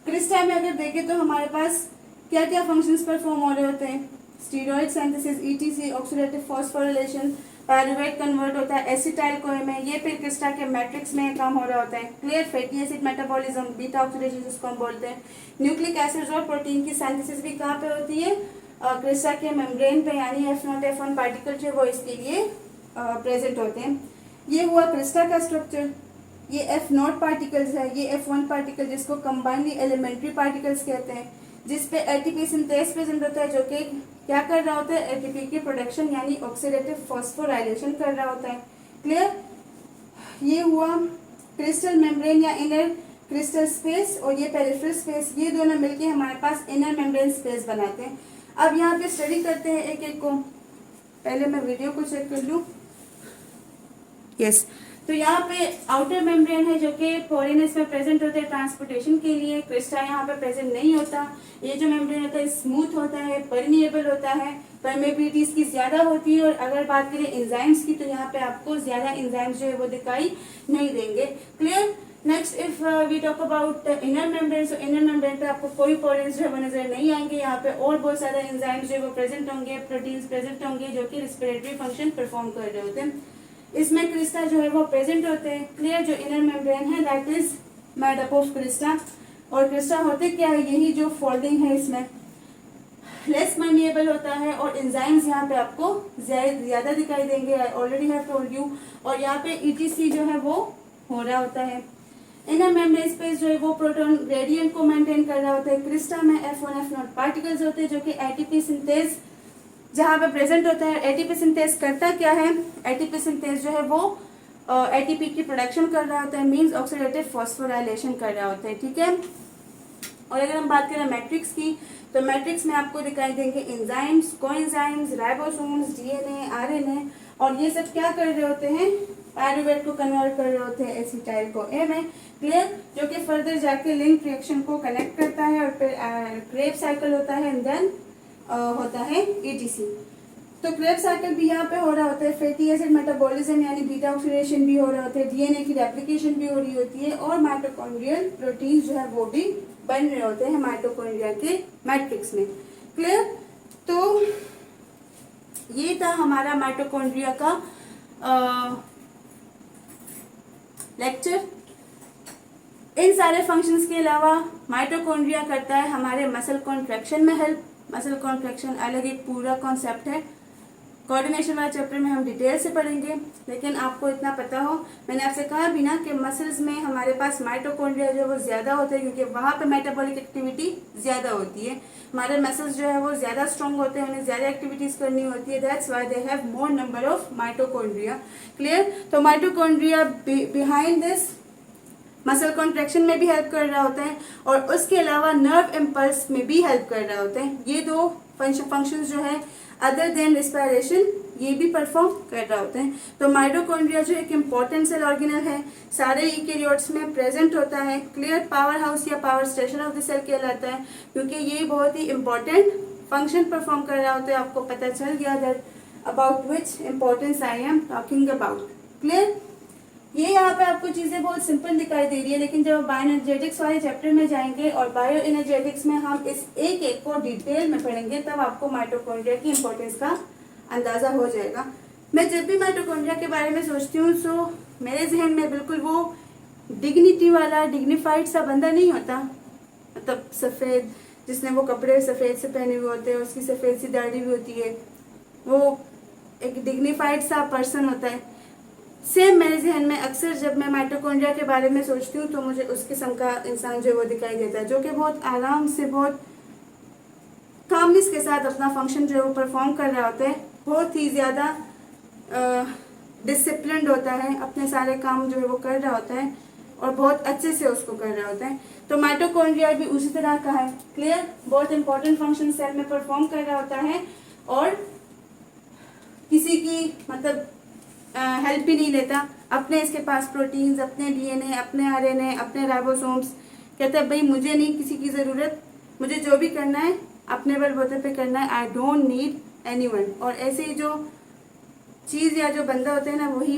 Crista में अगर देखें तो हमारे पास क्या क्या फंक्शंस परफॉर्म हो रहे होते हैं, steroid synthesis, ETC, oxidative phosphorylation, pyruvate convert होता है एसिटाइल कोए में, ये फिर क्रिस्टा के मैट्रिक्स में काम हो रहा होता है, clear. Fatty acid metabolism, beta oxidation जिसको हम बोलते हैं, न्यूक्लिक एसिड्स और प्रोटीन की सिंथेसिस भी कहाँ पे होती है, क्रिस्टा के मेम्ब्रेन पे, यानी F0 F1 पार्टिकल जो वो इसके लिए प्रेजेंट होते हैं। ये हुआ क्रिस्टा का स्ट्रक्चर। ये F0 पार्टिकल्स है, ये F1 पार्टिकल जिसको कंबाइनली एलिमेंट्री पार्टिकल्स कहते हैं, जिसपे ATP सिंथेस प्रेजेंट होता है जो कि क्या कर रहा होता है, एटीपी की प्रोडक्शन यानी ऑक्सीडेटिव फॉस्फोराइलेशन कर रहा होता है। क्लियर? ये हुआ क्रिस्टल मेम्ब्रेन या इनर क्रिस्टल स्पेस, और ये पेरिफेरल स्पेस, ये दोनों मिलके हमारे पास इनर मेम्ब्रेन स्पेस बनाते हैं। अब यहाँ पे स्टडी करते हैं एक एक को। पहले मैं वीडियो को चेक कर लूँ। यस, तो यहाँ पे आउटर मेम्ब्रेन है जो कि पोरिनस में प्रेजेंट होते हैं ट्रांसपोर्टेशन के लिए। क्रिस्टा यहाँ पे प्रेजेंट नहीं होता। ये जो मेम्ब्रेन होता है स्मूथ होता है, परमिएबल होता है, परमेबिलिटी इसकी ज्यादा होती है। और अगर बात करें एंजाइम्स की तो यहाँ पे आपको ज्यादा एंजाइम्स जो है वो दिखाई नहीं देंगे। Clear? Next if we talk about inner membrane, so inner membrane पे आपको कोई पोरेंस जो है वो नजर नहीं आएंगे। यहाँ पे और बहुत सारे एंजाइम्स जो है वो प्रेजेंट होंगे, प्रोटीन्स प्रेजेंट होंगे जो कि रिस्पिरेटरी फंक्शन परफॉर्म कर रहे होते हैं। इसमें क्रिस्टा जो है वो प्रेजेंट होते हैं। क्लियर? जो इनर मेम्ब्रेन है that is made up of Crysta. और क्रिस्टा होते क्या है, यही जो फोल्डिंग है इसमें लेस परमिएबल होता है, और एंजाइम्स यहाँ पे आपको ज्यादा दिखाई देंगे। I already have told you. और यहाँ पे ईटीसी जो है वो हो रहा होता है। इनर मेम्ब्रेन स्पेस जो है वो प्रोटॉन ग्रेडियंट को मेंटेन कर रहा होता है। क्रिस्टा में F1 F0 पार्टिकल्स होते हैं जो कि एटीपी सिंथेज जहाँ पे प्रेजेंट होता है। एटीपी सिंथेज करता क्या है, एटीपी सिंथेज जो है वो एटीपी की प्रोडक्शन कर रहा होता है, मींस ऑक्सीडेटिव फॉस्फोराइलेशन कर रहा होता है। ठीक है? और अगर हम बात करें मैट्रिक्स की, तो मैट्रिक्स में आपको दिखाई देंगे enzymes, coenzymes, ribosomes, DNA, RNA, और ये सब क्या कर रहे होते हैं, पायरुवेट को कन्वर्ट कर रहे होते हैं एसिटाइल को ए में। क्लियर? जो कि फर्दर जाके लिंक रिएक्शन को कनेक्ट करता है, और फिर क्रेब साइकिल होता है, एंड देन होता है ईटीसी। तो क्रेब साइकिल भी यहाँ पे हो रहा होता है। फैटी एसिड मेटाबॉलिज्म यानी बीटा ऑक्सीडेशन भी हो रहा होता है, डीएनए की रेप्लिकेशन भी हो रही होती है, और माइटोकॉन्ड्रियल प्रोटीन जो है वो भी बन रहे होते हैं माइटोकॉन्ड्रिया के मैट्रिक्स में। क्लियर? तो ये था हमारा माइटोकॉन्ड्रिया का लेक्चर। इन सारे फंक्शंस के अलावा माइटोकॉन्ड्रिया करता है हमारे मसल कॉन्ट्रैक्शन में हेल्प। मसल कॉन्ट्रैक्शन अलग एक पूरा कॉन्सेप्ट है, कोऑर्डिनेशन वाले चैप्टर में हम डिटेल से पढ़ेंगे। लेकिन आपको इतना पता हो, मैंने आपसे कहा भी ना कि मसल्स में हमारे पास माइटोकॉन्ड्रिया जो है वो ज्यादा होता है, क्योंकि वहाँ पे मेटाबॉलिक एक्टिविटी ज्यादा होती है। हमारे मसल्स जो है वो ज्यादा स्ट्रॉन्ग होते हैं, उन्हें ज्यादा एक्टिविटीज करनी होती है, that's why they have more number of mitochondria. Clear? तो mitochondria behind this muscle contraction में भी हेल्प कर रहा होता है, और उसके अलावा नर्व इम्पल्स में भी हेल्प कर रहा होता है। ये दो फंक्शंस जो है अदर देन रेस्पिरेशन ये भी परफॉर्म कर रहा होता है। तो माइटोकॉन्ड्रिया जो एक इम्पॉर्टेंट सेल ऑर्गेनल है, सारे यूकेरियोट्स में प्रेजेंट होता है। क्लियर? पावर हाउस या power station of the cell कहलाता है, क्योंकि ये बहुत ही इंपॉर्टेंट फंक्शन परफॉर्म कर रहा होता है। आपको पता चल गया that about which importance I am talking about. Clear? ये यहाँ पे आपको चीजें बहुत सिंपल दिखाई दे रही है, लेकिन जब बायो एनर्जेटिक्स वाले चैप्टर में जाएंगे और बायो एनर्जेटिक्स में हम इस एक एक को डिटेल में पढ़ेंगे, तब आपको माइटोकॉन्ड्रिया की इंपॉर्टेंस का अंदाजा हो जाएगा। मैं जब भी माइटोकॉन्ड्रिया के बारे में सोचती हूँ तो मेरे जहन में बिल्कुल वो डिग्निटी वाला डिग्निफाइड सा बंदा नहीं होता, मतलब सफेद, जिसने वो कपड़े सफेद से पहने हुए होते हैं, उसकी सफेद सी दाढ़ी भी होती है, वो एक डिग्निफाइड सा पर्सन होता है। सेम मेरे जहन में अक्सर जब मैं माइटोकॉन्ड्रिया के बारे में सोचती हूँ तो मुझे उस किस्म का इंसान जो है वो दिखाई देता है, जो कि बहुत आराम से, बहुत कामनेस के साथ अपना फंक्शन जो है वो परफॉर्म कर रहा होता है, बहुत ही ज़्यादा डिसिप्लिन्ड होता है, अपने सारे काम जो है वो कर रहा होता है, और बहुत अच्छे से उसको कर रहा होता है। तो माइटोकॉन्ड्रिया भी उसी तरह का है। क्लियर? बहुत इंपॉर्टेंट फंक्शन सेल में परफॉर्म कर रहा होता है, और किसी की मतलब हेल्प भी नहीं लेता। अपने इसके पास प्रोटीन्स, अपने डीएनए, अपने आरएनए, अपने राइबोसोम्स, कहता है भाई मुझे नहीं किसी की ज़रूरत, मुझे जो भी करना है अपने बलबूते पे करना है, आई डोंट नीड एनीवन। और ऐसे ही जो चीज़ या जो बंदा होता है ना, वही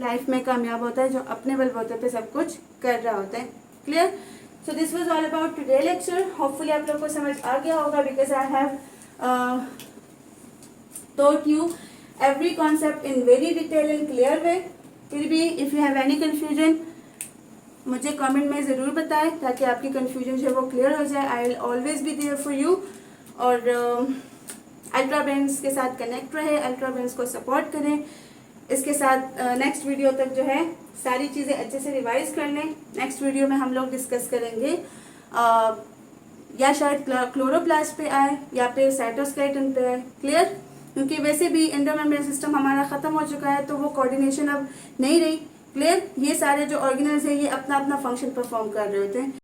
लाइफ में कामयाब होता है, जो अपने बलबूते पे सब कुछ कर रहा होता है। Clear? So this was all about today lecture. Hopefully आप लोग को समझ आ गया होगा, because I have taught you every concept in very detailed and clear way. फिर भी if you have any confusion मुझे कमेंट में ज़रूर बताएं, ताकि आपकी कन्फ्यूजन जो है वो क्लियर हो जाए। I will always be there for you. और अल्ट्रा ब्रेन्स के साथ कनेक्ट रहे, अल्ट्रा ब्रेन्स को सपोर्ट करें। इसके साथ नेक्स्ट वीडियो तक जो है सारी चीज़ें अच्छे से रिवाइज कर लें। नेक्स्ट वीडियो में हम लोग डिस्कस करेंगे या शायद क्लोरोप्लास्ट पे आए या फिर साइटोस्केलेटन पे आए। क्लियर? क्योंकि वैसे भी एंडोमेम्ब्रेन सिस्टम हमारा ख़त्म हो चुका है, तो वो कोऑर्डिनेशन अब नहीं रही। क्लियर? ये सारे जो ऑर्गेनल्स हैं ये अपना अपना फंक्शन परफॉर्म कर रहे होते हैं।